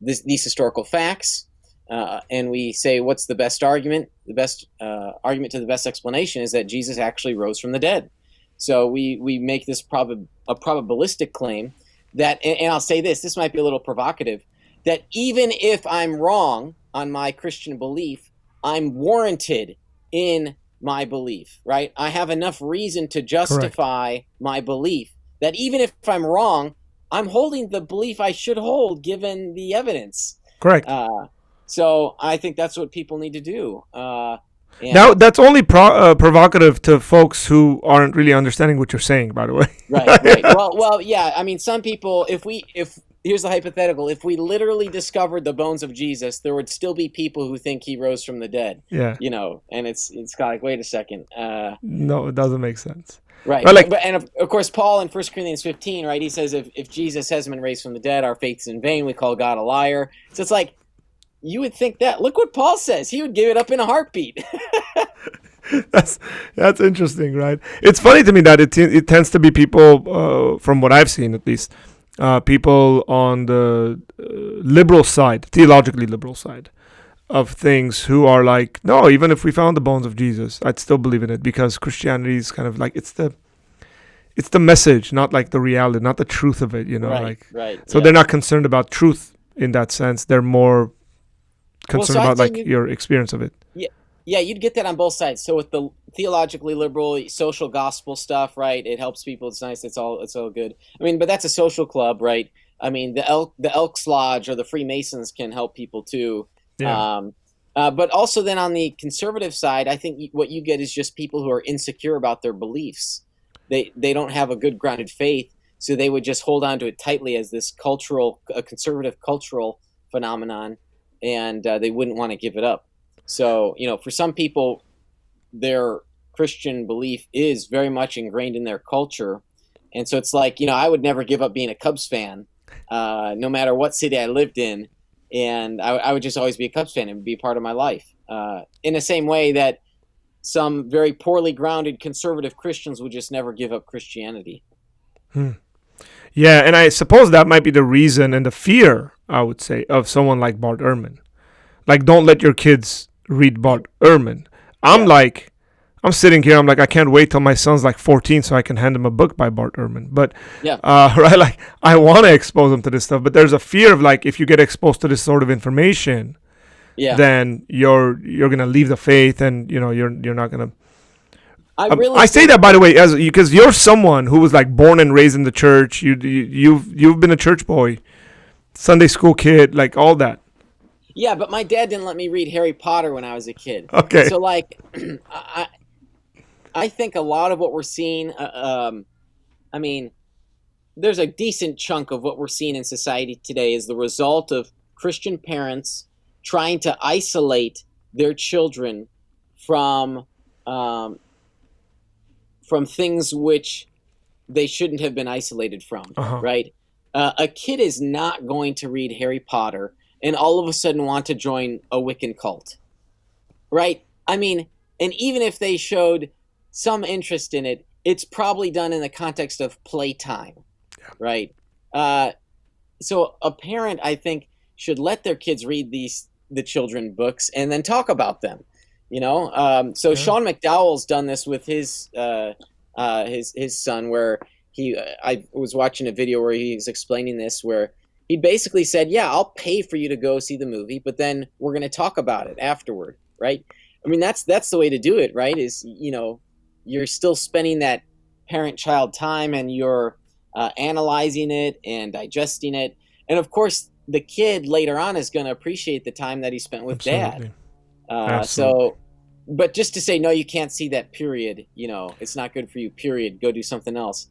these historical facts, and we say, what's the best argument? The best argument to the best explanation is that Jesus actually rose from the dead. So we make this a probabilistic claim that, and I'll say this might be a little provocative, that even if I'm wrong on my Christian belief, I'm warranted in my belief, right? I have enough reason to justify my belief that even if I'm wrong, I'm holding the belief I should hold given the evidence. Correct. So I think that's what people need to do. Now, that's only provocative to folks who aren't really understanding what you're saying, by the way. Right. Well, yeah. I mean, some people, if here's the hypothetical, if we literally discovered the bones of Jesus, there would still be people who think he rose from the dead. Yeah. And it's kind of like, wait a second. No, it doesn't make sense. Right. But and of course, Paul in 1 Corinthians 15, right, he says, if Jesus hasn't been raised from the dead, our faith is in vain. We call God a liar. So it's like, you would think that. Look what Paul says. He would give it up in a heartbeat. That's interesting, right? It's funny to me that it tends to be people, from what I've seen at least, people on the liberal side, theologically liberal side of things, who are like, no, even if we found the bones of Jesus, I'd still believe in it, because Christianity is kind of like, it's the message, not like the reality, not the truth of it, Right. So they're not concerned about truth in that sense. They're more concerned about like your experience of it. Yeah, you'd get that on both sides. So with the theologically liberal social gospel stuff, right? It helps people. It's nice. It's all good. I mean, but that's a social club, right? I mean, the Elks Lodge or the Freemasons can help people too. Yeah. But also then on the conservative side, I think what you get is just people who are insecure about their beliefs. They don't have a good grounded faith, so they would just hold on to it tightly as this conservative cultural phenomenon, and they wouldn't want to give it up. So, for some people, their Christian belief is very much ingrained in their culture. And so it's like, I would never give up being a Cubs fan, no matter what city I lived in. And I would just always be a Cubs fan. It would be part of my life. In the same way that some very poorly grounded conservative Christians would just never give up Christianity. Yeah, and I suppose that might be the reason and the fear, I would say, of someone like Bart Ehrman. Like, don't let your kids read Bart Ehrman. I'm sitting here, I'm like, I can't wait till my son's like 14 so I can hand him a book by Bart Ehrman. But, right, like, I want to expose him to this stuff. But there's a fear of, like, if you get exposed to this sort of information, then you're going to leave the faith, and, you're not going to. I say that, by the way, because you're someone who was, like, born and raised in the church. You've been a church boy, Sunday school kid, like, all that. Yeah, but my dad didn't let me read Harry Potter when I was a kid. Okay. So, like, I think a lot of what we're seeing, I mean, there's a decent chunk of what we're seeing in society today is the result of Christian parents trying to isolate their children from things which they shouldn't have been isolated from, right? A kid is not going to read Harry Potter and all of a sudden want to join a Wiccan cult, right? I mean, and even if they showed some interest in it, it's probably done in the context of playtime, right? So a parent, I think, should let their kids read the children books and then talk about them, So Sean McDowell's done this with his son, where I was watching a video where he was explaining this, where he basically said, yeah, I'll pay for you to go see the movie, but then we're going to talk about it afterward, right? I mean, that's the way to do it, right? Is, you're still spending that parent-child time, and you're analyzing it and digesting it. And, of course, the kid later on is going to appreciate the time that he spent with Dad. So, but just to say, no, you can't see that, period, it's not good for you, period, go do something else.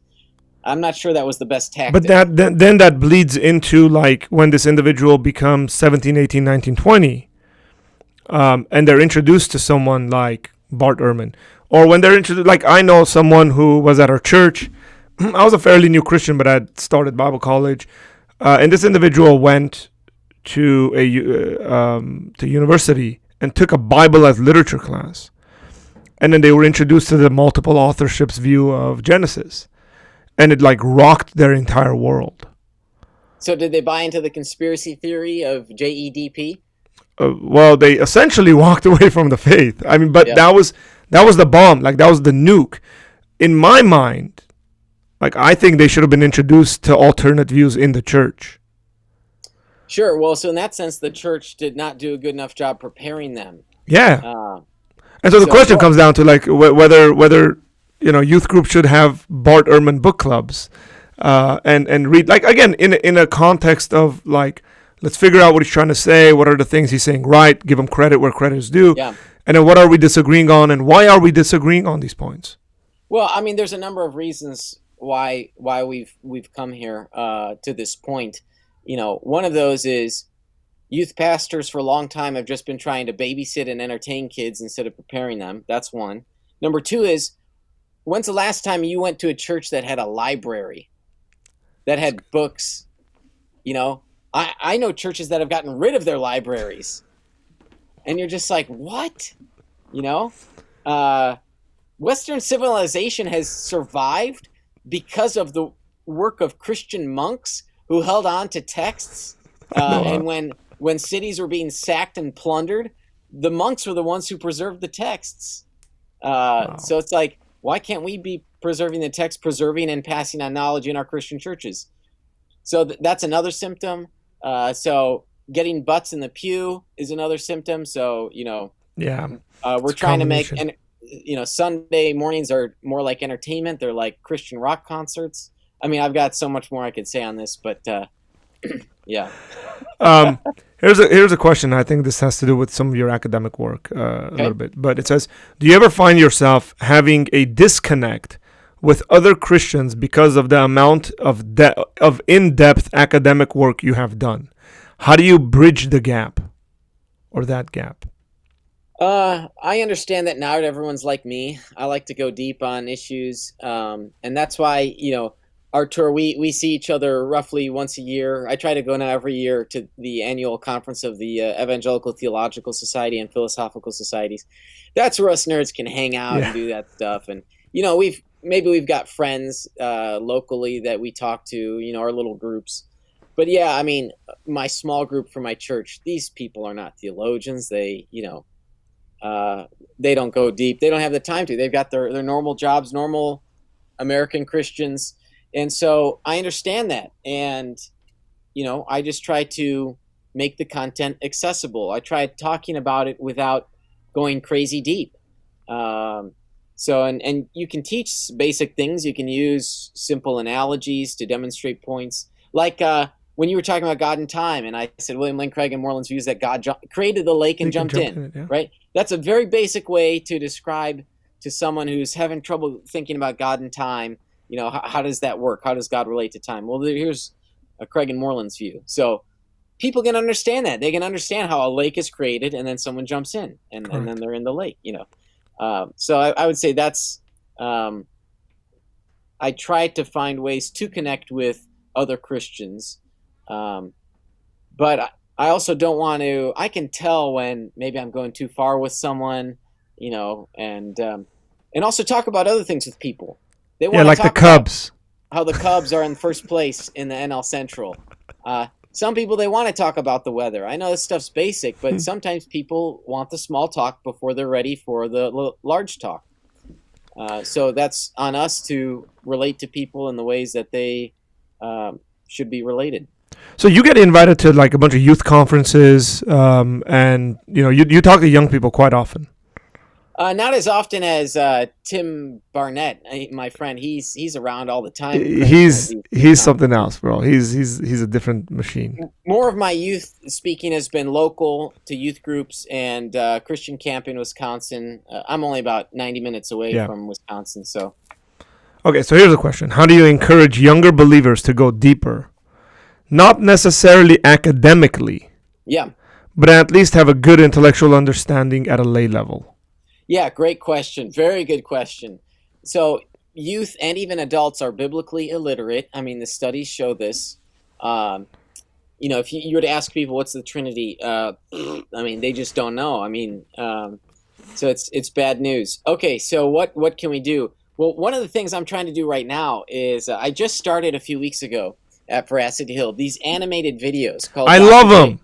I'm not sure that was the best tactic. But then that bleeds into, like, when this individual becomes 17, 18, 19, 20, and they're introduced to someone like Bart Ehrman. Or when they're introduced, like, I know someone who was at our church. I was a fairly new Christian, but I'd started Bible college. And this individual went to to university and took a Bible as literature class. And then they were introduced to the multiple authorships view of Genesis. And it, like, rocked their entire world. So did they buy into the conspiracy theory of JEDP? Well, they essentially walked away from the faith. I mean, but that was the bomb. Like, that was the nuke. In my mind, like, I think they should have been introduced to alternate views in the church. Sure. Well, so in that sense, the church did not do a good enough job preparing them. Yeah. And so the question comes down to, like, whether youth groups should have Bart Ehrman book clubs. and read, like, again, in a context of like, let's figure out what he's trying to say. What are the things he's saying right? Give him credit where credit is due. Yeah. And then what are we disagreeing on, and why are we disagreeing on these points? Well, I mean, there's a number of reasons why we've come here to this point. One of those is youth pastors for a long time have just been trying to babysit and entertain kids instead of preparing them. That's one. Number two is, when's the last time you went to a church that had a library, that had books? I know churches that have gotten rid of their libraries. And you're just like, what? Western civilization has survived because of the work of Christian monks who held on to texts. And when cities were being sacked and plundered, the monks were the ones who preserved the texts. So it's like, why can't we be preserving the text, preserving and passing on knowledge in our Christian churches? So that's another symptom. So getting butts in the pew is another symptom. So, we're trying to make, and Sunday mornings are more like entertainment. They're like Christian rock concerts. I mean, I've got so much more I could say on this, but yeah. Here's a question. I think this has to do with some of your academic work a little bit. But it says, do you ever find yourself having a disconnect with other Christians because of the amount of in-depth academic work you have done? How do you bridge the gap, or that gap? I understand that not everyone's like me. I like to go deep on issues, and that's why our tour, we see each other roughly once a year. I try to go now every year to the annual conference of the Evangelical Theological Society and Philosophical Societies. That's where us nerds can hang out and do that stuff. And we've got friends locally that we talk to, our little groups. But yeah, I mean, my small group for my church, these people are not theologians. They don't go deep. They don't have the time to. They've got their normal jobs, normal American Christians. And so I understand that. And, I just try to make the content accessible. I try talking about it without going crazy deep. So you can teach basic things. You can use simple analogies to demonstrate points. Like when you were talking about God and time, and I said William Lane Craig and Moreland's views that God created the lake and jumped in it, right? That's a very basic way to describe to someone who's having trouble thinking about God and time. How does that work? How does God relate to time? Well, here's a Craig and Moreland's view. So people can understand that. They can understand how a lake is created and then someone jumps in and then they're in the lake, So I would say that's, I try to find ways to connect with other Christians. But I also don't want to, I can tell when maybe I'm going too far with someone, and also talk about other things with people. They want like the Cubs. How the Cubs are in first place in the NL Central. Some people, they want to talk about the weather. I know this stuff's basic, but sometimes people want the small talk before they're ready for the large talk. So that's on us to relate to people in the ways that they should be related. So you get invited to like a bunch of youth conferences, and you talk to young people quite often. Not as often as Tim Barnett, my friend. He's around all the time. He's something else, bro. He's a different machine. More of my youth speaking has been local to youth groups and Christian camp in Wisconsin. I'm only about 90 minutes away from Wisconsin, so. Okay, so here's a question: how do you encourage younger believers to go deeper? Not necessarily academically. Yeah. But at least have a good intellectual understanding at a lay level. Yeah, great question. Very good question. So youth and even adults are biblically illiterate. I mean, the studies show this. If you were to ask people what's the Trinity, I mean, they just don't know. I mean, so it's bad news. Okay, so what can we do? Well, one of the things I'm trying to do right now is I just started a few weeks ago at Veracity Hill these animated videos called. I love them.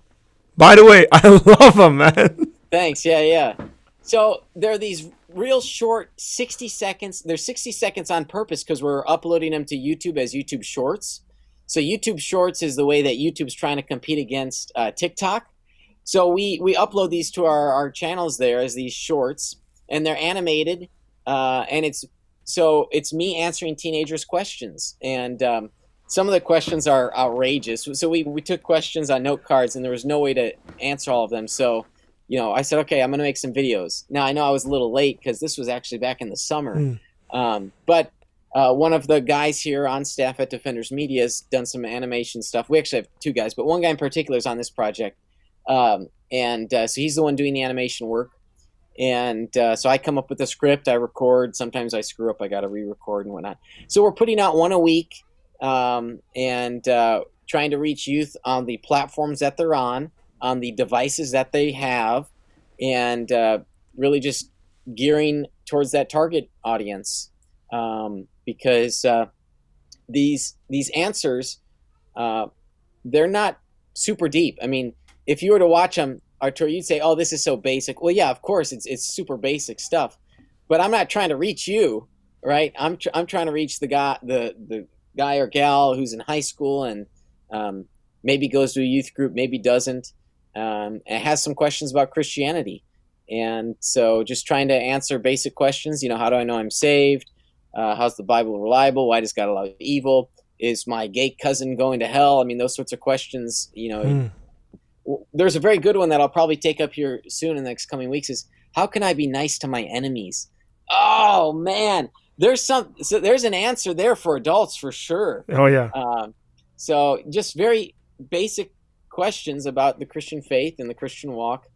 By the way, I love them, man. Thanks. Yeah. So there are these real short 60 seconds. They're 60 seconds on purpose because we're uploading them to YouTube as YouTube Shorts. So YouTube Shorts is the way that YouTube's trying to compete against TikTok. So we upload these to our channels there as these shorts, and they're animated, and it's me answering teenagers' questions. And some of the questions are outrageous. So we took questions on note cards, and there was no way to answer all of them. So, I said, okay, I'm going to make some videos. Now, I know I was a little late because this was actually back in the summer. But one of the guys here on staff at Defenders Media has done some animation stuff. We actually have two guys, but one guy in particular is on this project. So he's the one doing the animation work. And so I come up with a script, I record. Sometimes I screw up, I got to re-record and whatnot. So we're putting out one a week, and trying to reach youth on the platforms that they're on the devices that they have, and really just gearing towards that target audience, because these answers, they're not super deep. I mean, if you were to watch them, Arturo, you'd say, "Oh, this is so basic." Well, yeah, of course, it's super basic stuff, but I'm not trying to reach you, right? I'm trying to reach the guy or gal who's in high school and maybe goes to a youth group, maybe doesn't, and has some questions about Christianity. And so just trying to answer basic questions. How do I know I'm saved? How's the Bible reliable? Why does God allow evil? Is my gay cousin going to hell? I mean, those sorts of questions. There's a very good one that I'll probably take up here soon in the next coming weeks is, how can I be nice to my enemies? Oh man, there's an answer there for adults for sure. Oh yeah. So just very basic questions about the Christian faith and the Christian walk.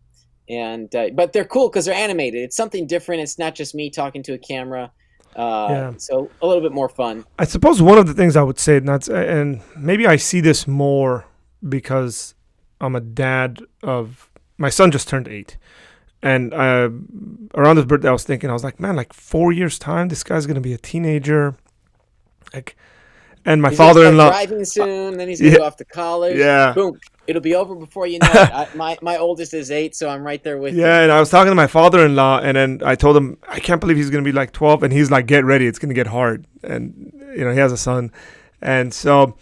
And but they're cool because they're animated. It's something different. It's not just me talking to a camera. So a little bit more fun. I suppose one of the things I would say, and maybe I see this more because I'm a dad of, my son just turned 8. And around his birthday, I was like, man, like 4 years time, this guy's going to be a teenager. And my father-in-law driving soon, then he's going to go off to college. Yeah. Boom. It'll be over before you know it. My oldest is 8, so I'm right there with you. Yeah, and I was talking to my father-in-law, and then I told him, I can't believe he's going to be like 12. And he's like, get ready. It's going to get hard. And, he has a son. And so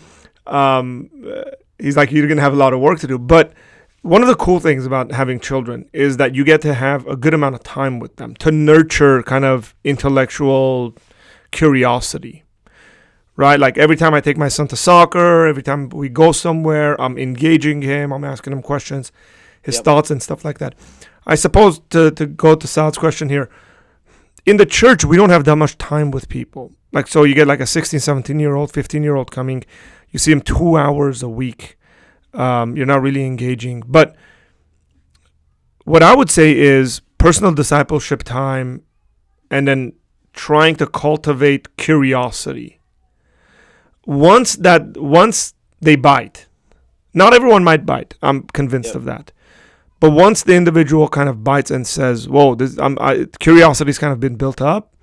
he's like, you're going to have a lot of work to do. But one of the cool things about having children is that you get to have a good amount of time with them to nurture kind of intellectual curiosity. Right? Like every time I take my son to soccer, every time we go somewhere, I'm engaging him, I'm asking him questions, his thoughts and stuff like that. I suppose to go to Saad's question here, in the church, we don't have that much time with people. Like, so you get like a 16, 17-year-old, 15-year-old coming, you see him 2 hours a week. You're not really engaging. But what I would say is personal discipleship time and then trying to cultivate curiosity. Once they bite, not everyone might bite. I'm convinced of that. But once the individual kind of bites and says, whoa, curiosity's kind of been built up,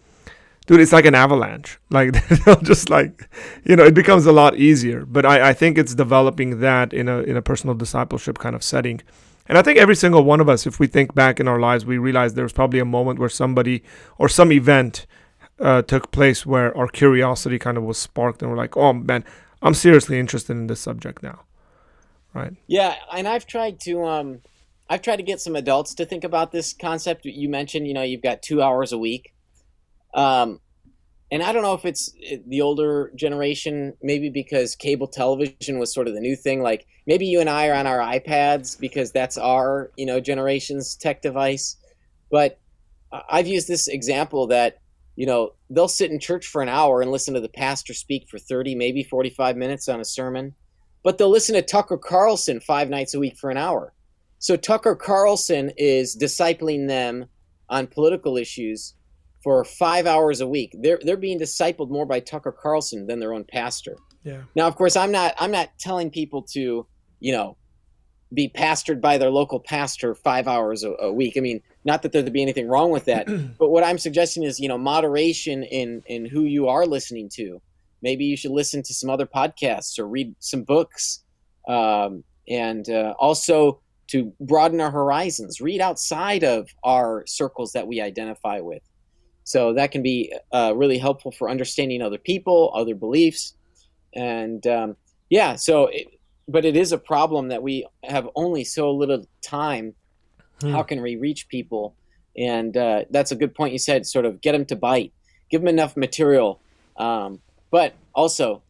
dude, it's like an avalanche. Like, they'll just like, it becomes a lot easier. But I think it's developing that in a personal discipleship kind of setting. And I think every single one of us, if we think back in our lives, we realize there was probably a moment where somebody or some event took place where our curiosity kind of was sparked, and we're like, oh man, I'm seriously interested in this subject now, right? Yeah, and I've tried to get some adults to think about this concept. You mentioned, you've got 2 hours a week, and I don't know if it's the older generation, maybe because cable television was sort of the new thing. Like maybe you and I are on our iPads because that's our generation's tech device. But I've used this example that they'll sit in church for an hour and listen to the pastor speak for 30, maybe 45 minutes on a sermon, but they'll listen to Tucker Carlson 5 nights a week for an hour. So Tucker Carlson is discipling them on political issues for 5 hours a week. They're being discipled more by Tucker Carlson than their own pastor. Yeah. Now, of course, I'm not telling people to, be pastored by their local pastor 5 hours a week. I mean, not that there'd be anything wrong with that, but what I'm suggesting is, moderation in who you are listening to. Maybe you should listen to some other podcasts or read some books, and also to broaden our horizons, read outside of our circles that we identify with. So that can be really helpful for understanding other people, other beliefs, and but it is a problem that we have only so little time. How can we reach people? And that's a good point you said, sort of get them to bite, give them enough material. But also,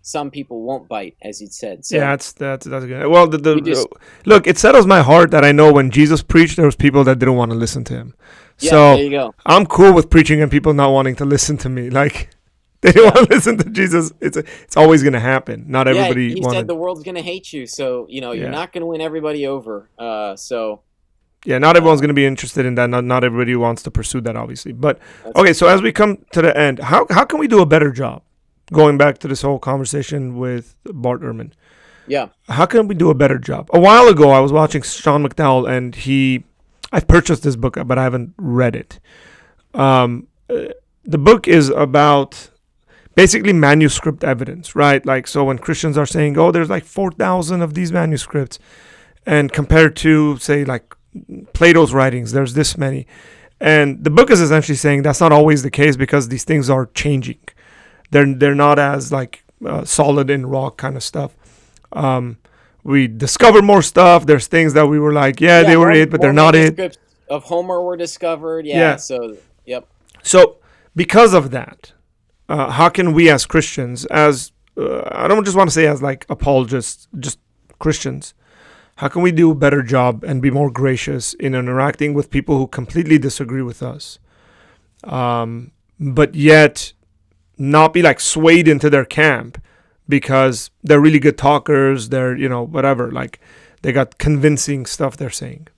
some people won't bite, as you said. So Yeah, that's good. Well, just, look, it settles my heart that I know when Jesus preached, there was people that didn't want to listen to him. yeah, So there you go. I'm cool with preaching and people not wanting to listen to me. Like they don't want to listen to Jesus. It's always going to happen. Not everybody he wanted. said the world's going to hate you, so you're not going to win everybody over. Yeah, not everyone's going to be interested in that. Not everybody wants to pursue that, obviously. But okay, so as we come to the end, how can we do a better job? Going back to this whole conversation with Bart Ehrman. Yeah. How can we do a better job? A while ago, I was watching Sean McDowell, and I've purchased this book, but I haven't read it. The book is about basically manuscript evidence, right? Like, so when Christians are saying, oh, there's like 4,000 of these manuscripts, and compared to, say, like Plato's writings, there's this many. And the book is essentially saying that's not always the case because these things are changing. They're not as like solid in rock kind of stuff. We discover more stuff. There's things that we were like, they were it, but they're not it. Of Homer were discovered. Yeah. So, yep. So because of that, how can we as Christians, as I don't just want to say as like apologists, just Christians, how can we do a better job and be more gracious in interacting with people who completely disagree with us, but yet not be like swayed into their camp because they're really good talkers, they're, whatever, like they got convincing stuff they're saying.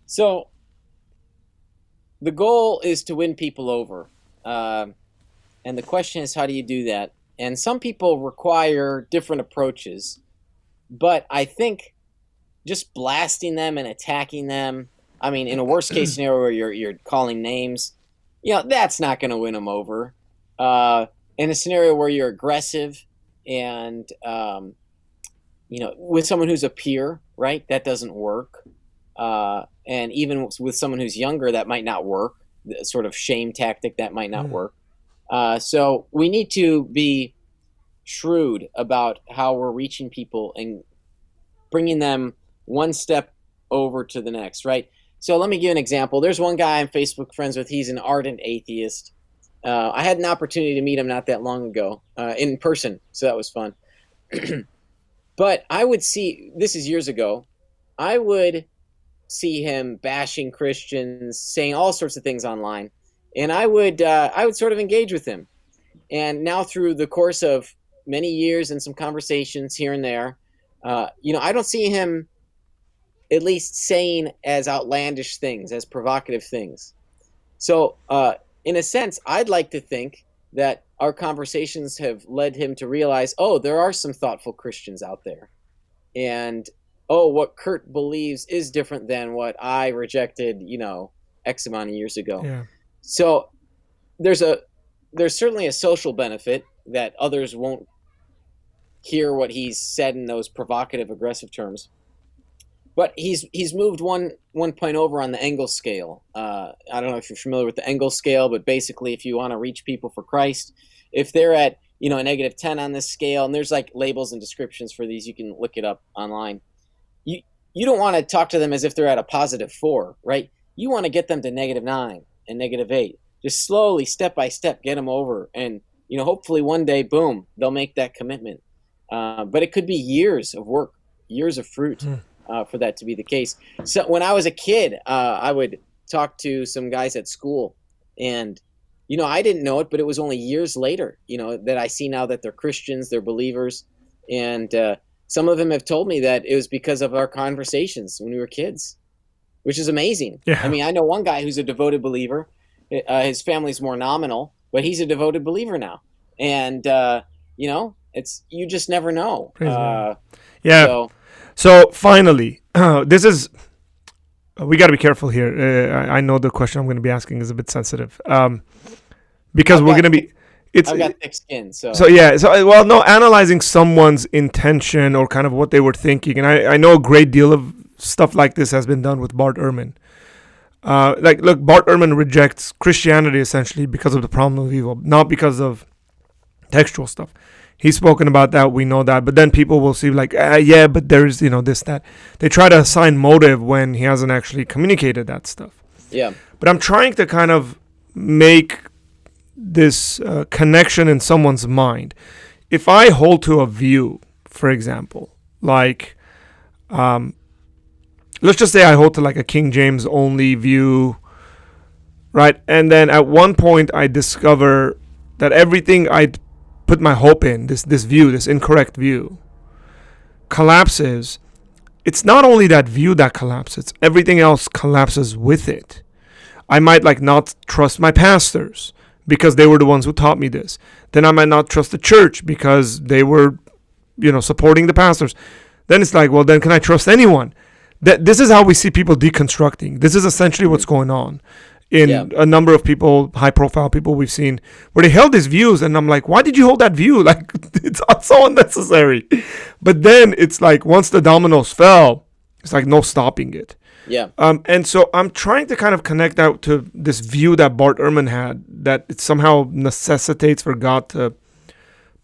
So the goal is to win people over. And the question is, how do you do that? And some people require different approaches, but I think just blasting them and attacking them, I mean, in a worst case scenario where you're calling names, that's not going to win them over. In a scenario where you're aggressive and, with someone who's a peer, right, that doesn't work. And even with someone who's younger, that might not work. The sort of shame tactic, that might not work. So we need to be shrewd about how we're reaching people and bringing them one step over to the next, right? So let me give you an example. There's one guy I'm Facebook friends with. He's an ardent atheist. I had an opportunity to meet him not that long ago in person, so that was fun. But I would see, this is years ago, I would see him bashing Christians, saying all sorts of things online, and I would sort of engage with him. And now through the course of many years and some conversations here and there, I don't see him at least saying as outlandish things, as provocative things. So in a sense, I'd like to think that our conversations have led him to realize, oh, there are some thoughtful Christians out there. And, oh, what Kurt believes is different than what I rejected, X amount of years ago. Yeah. So there's certainly a social benefit that others won't hear what he's said in those provocative, aggressive terms. But he's moved one point over on the Engel scale. I don't know if you're familiar with the Engel scale, but basically, if you want to reach people for Christ, if they're at a -10 on this scale, and there's like labels and descriptions for these, you can look it up online. You don't want to talk to them as if they're at a +4, right? You want to get them to -9 and -8. Just slowly, step by step, get them over, and hopefully one day, boom, they'll make that commitment. But it could be years of work, years of fruit. For that to be the case. So when I was a kid, I would talk to some guys at school, and I didn't know it, but it was only years later, that I see now that they're Christians, they're believers, and some of them have told me that it was because of our conversations when we were kids, which is amazing. Yeah. I mean, I know one guy who's a devoted believer. His family's more nominal, but he's a devoted believer now, and you just never know. Yeah. So finally, we got to be careful here. I know the question I'm going to be asking is a bit sensitive, because we're going to be. I've got thick skin, so. So yeah. So analyzing someone's intention or kind of what they were thinking, and I know a great deal of stuff like this has been done with Bart Ehrman. Look, Bart Ehrman rejects Christianity essentially because of the problem of evil, not because of textual stuff. He's spoken about that. We know that. But then people will see like, but there's, this, that. They try to assign motive when he hasn't actually communicated that stuff. Yeah. But I'm trying to kind of make connection in someone's mind. If I hold to a view, for example, like let's just say I hold to like a King James only view, right? And then at one point I discover that everything I'd put my hope in, this view, this incorrect view, collapses. It's not only that view that collapses, everything else collapses with it. I might like not trust my pastors because they were the ones who taught me this. Then I might not trust the church because they were, supporting the pastors. Then it's like, well, then can I trust anyone? This is how we see people deconstructing. This is essentially what's going on in a number of people, high-profile people we've seen, where they held these views, and I'm like, why did you hold that view? Like, it's so unnecessary. But then it's like, once the dominoes fell, it's like no stopping it. Yeah. And so I'm trying to kind of connect out to this view that Bart Ehrman had, that it somehow necessitates for God to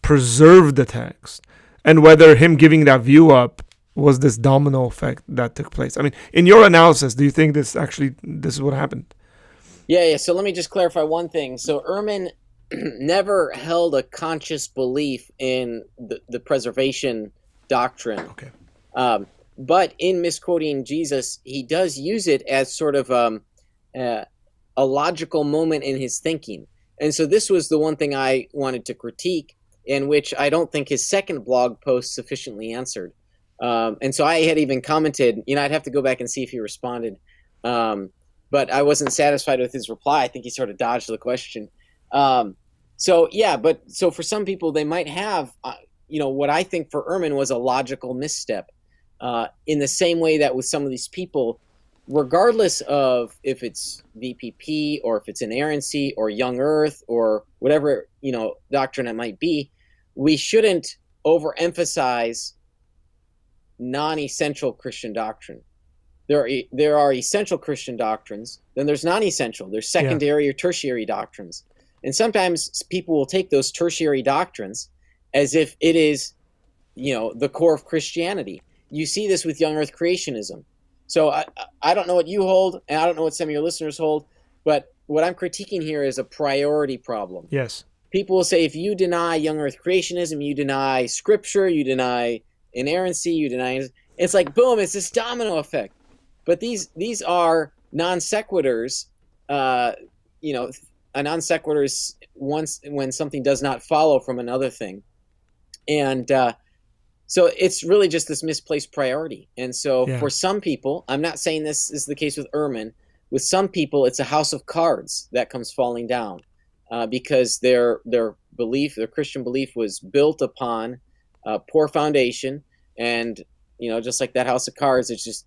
preserve the text, and whether him giving that view up was this domino effect that took place. I mean, in your analysis, do you think this is what happened? Yeah. So let me just clarify one thing. So Ehrman never held a conscious belief in the preservation doctrine. Okay. But in Misquoting Jesus, he does use it as sort of a logical moment in his thinking. And so this was the one thing I wanted to critique, in which I don't think his second blog post sufficiently answered. And so I had even commented, I'd have to go back and see if he responded. But I wasn't satisfied with his reply. I think he sort of dodged the question. So for some people, they might have, what I think for Ehrman was a logical misstep. In the same way that with some of these people, regardless of if it's VPP or if it's inerrancy or young earth or whatever, doctrine it might be, we shouldn't overemphasize non-essential Christian doctrine. There are essential Christian doctrines, then there's non-essential, there's secondary or tertiary doctrines. And sometimes people will take those tertiary doctrines as if it is, the core of Christianity. You see this with young earth creationism. So I don't know what you hold, and I don't know what some of your listeners hold, but what I'm critiquing here is a priority problem. Yes. People will say, if you deny young earth creationism, you deny scripture, you deny inerrancy, you deny... It's like, boom, it's this domino effect. But these are non sequiturs, a non sequitur is when something does not follow from another thing. And so it's really just this misplaced priority. And so for some people, I'm not saying this is the case with Ehrman, with some people, it's a house of cards that comes falling down because their belief, their Christian belief was built upon a poor foundation. And, just like that house of cards, it's just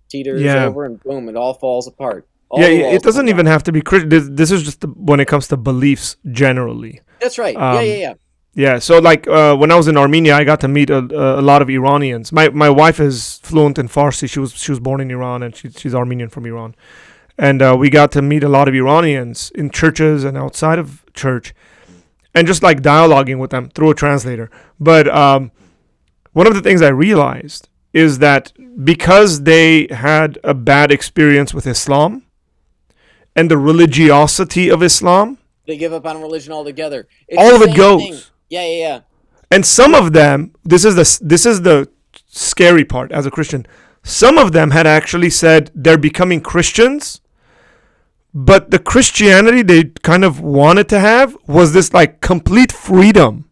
teeters over and boom, it all falls apart. It doesn't even have to be Christian. This is just when it comes to beliefs generally. That's right. Yeah, so like when I was in Armenia, I got to meet a lot of Iranians. My wife is fluent in Farsi. She was born in Iran, and she's Armenian from Iran. And we got to meet a lot of Iranians in churches and outside of church, and just like dialoguing with them through a translator. But one of the things I realized is that because they had a bad experience with Islam and the religiosity of Islam, they give up on religion altogether. All of it goes. Thing. Yeah. And some of them, this is the scary part as a Christian. Some of them had actually said they're becoming Christians, but the Christianity they kind of wanted to have was this like complete freedom.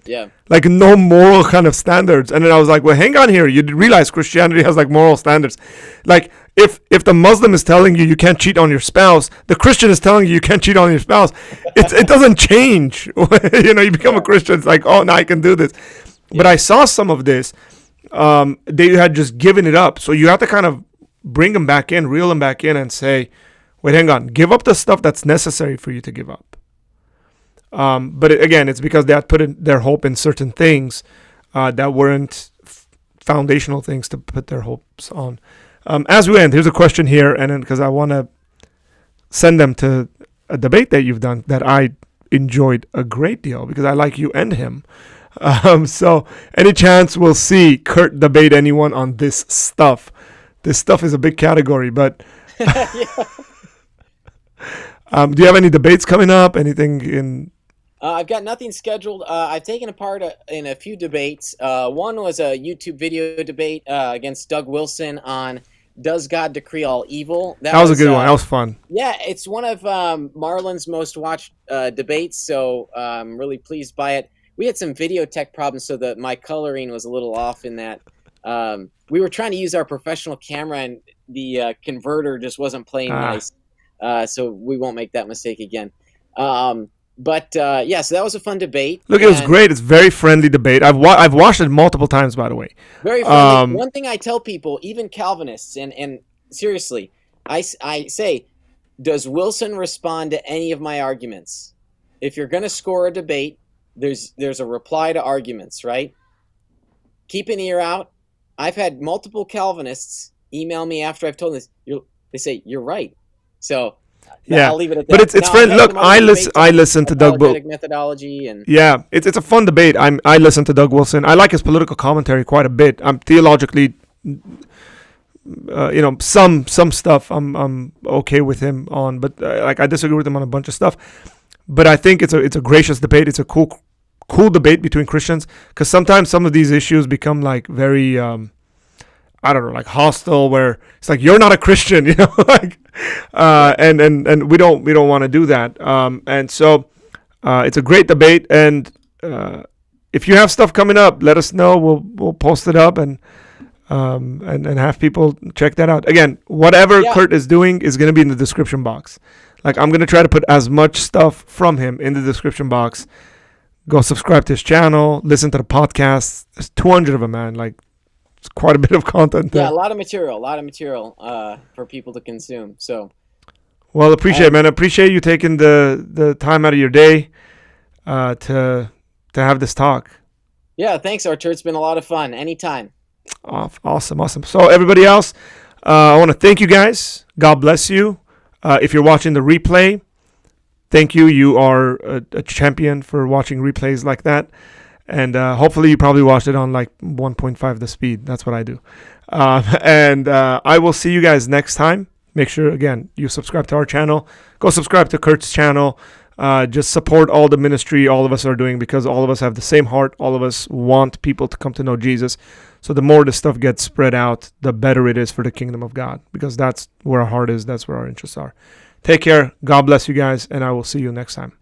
Yeah. Like no moral kind of standards. And then I was like, well, hang on here. You realize Christianity has like moral standards. Like if the Muslim is telling you can't cheat on your spouse, the Christian is telling you can't cheat on your spouse. It doesn't change. You become a Christian. It's like, oh, now I can do this. Yeah. But I saw some of this. They had just given it up. So you have to kind of bring them back in, reel them back in and say, wait, hang on. Give up the stuff that's necessary for you to give up. But again, it's because they had put in their hope in certain things that weren't foundational things to put their hopes on. As we end, here's a question here, and then because I want to send them to a debate that you've done that I enjoyed a great deal because I like you and him. So any chance we'll see Kurt debate anyone on this stuff? This stuff is a big category, but Do you have any debates coming up? Anything in? I've got nothing scheduled. I've taken part in a few debates. One was a YouTube video debate against Doug Wilson on "Does God Decree All Evil?" That was a good one. That was fun. Yeah, it's one of Marlon's most watched debates, so I'm really pleased by it. We had some video tech problems, so that my coloring was a little off in that. We were trying to use our professional camera, and the converter just wasn't playing nice. So we won't make that mistake again. But yeah, so that was a fun debate. Look, it was great. It's very friendly debate. I've watched it multiple times, by the way. Very friendly. One thing I tell people, even Calvinists, and seriously, I say, does Wilson respond to any of my arguments? If you're going to score a debate, there's a reply to arguments, right? Keep an ear out. I've had multiple Calvinists email me after I've told them this. They say, you're right. So yeah, I'll leave it at that. But it's friendly. Look, I listen to Doug Wilson. Methodology and yeah, it's a fun debate. I listen to Doug Wilson. I like his political commentary quite a bit. I'm theologically, some stuff I'm okay with him on, but like I disagree with him on a bunch of stuff. But I think it's a gracious debate. It's a cool debate between Christians, because sometimes some of these issues become like very I don't know, like hostile, where it's like you're not a Christian, like and we don't want to do that. And so it's a great debate, and if you have stuff coming up, let us know. We'll post it up and have people check that out. Again, whatever Kurt is doing is going to be in the description box. Like, I'm going to try to put as much stuff from him in the description box. Go subscribe to his channel, listen to the podcast. There's 200 of them, man. Like, it's quite a bit of content there. Yeah, a lot of material for people to consume. So, well, appreciate it, man. Appreciate you taking the time out of your day to have this talk. Yeah, thanks, Archer. It's been a lot of fun. Anytime. Awesome. So, everybody else, I want to thank you guys. God bless you. If you're watching the replay, thank you. You are a champion for watching replays like that. And hopefully you probably watched it on like 1.5 the speed. That's what I do. And I will see you guys next time. Make sure, again, you subscribe to our channel. Go subscribe to Kurt's channel. Just support all the ministry all of us are doing, because all of us have the same heart. All of us want people to come to know Jesus. So the more this stuff gets spread out, the better it is for the kingdom of God, because that's where our heart is. That's where our interests are. Take care. God bless you guys, and I will see you next time.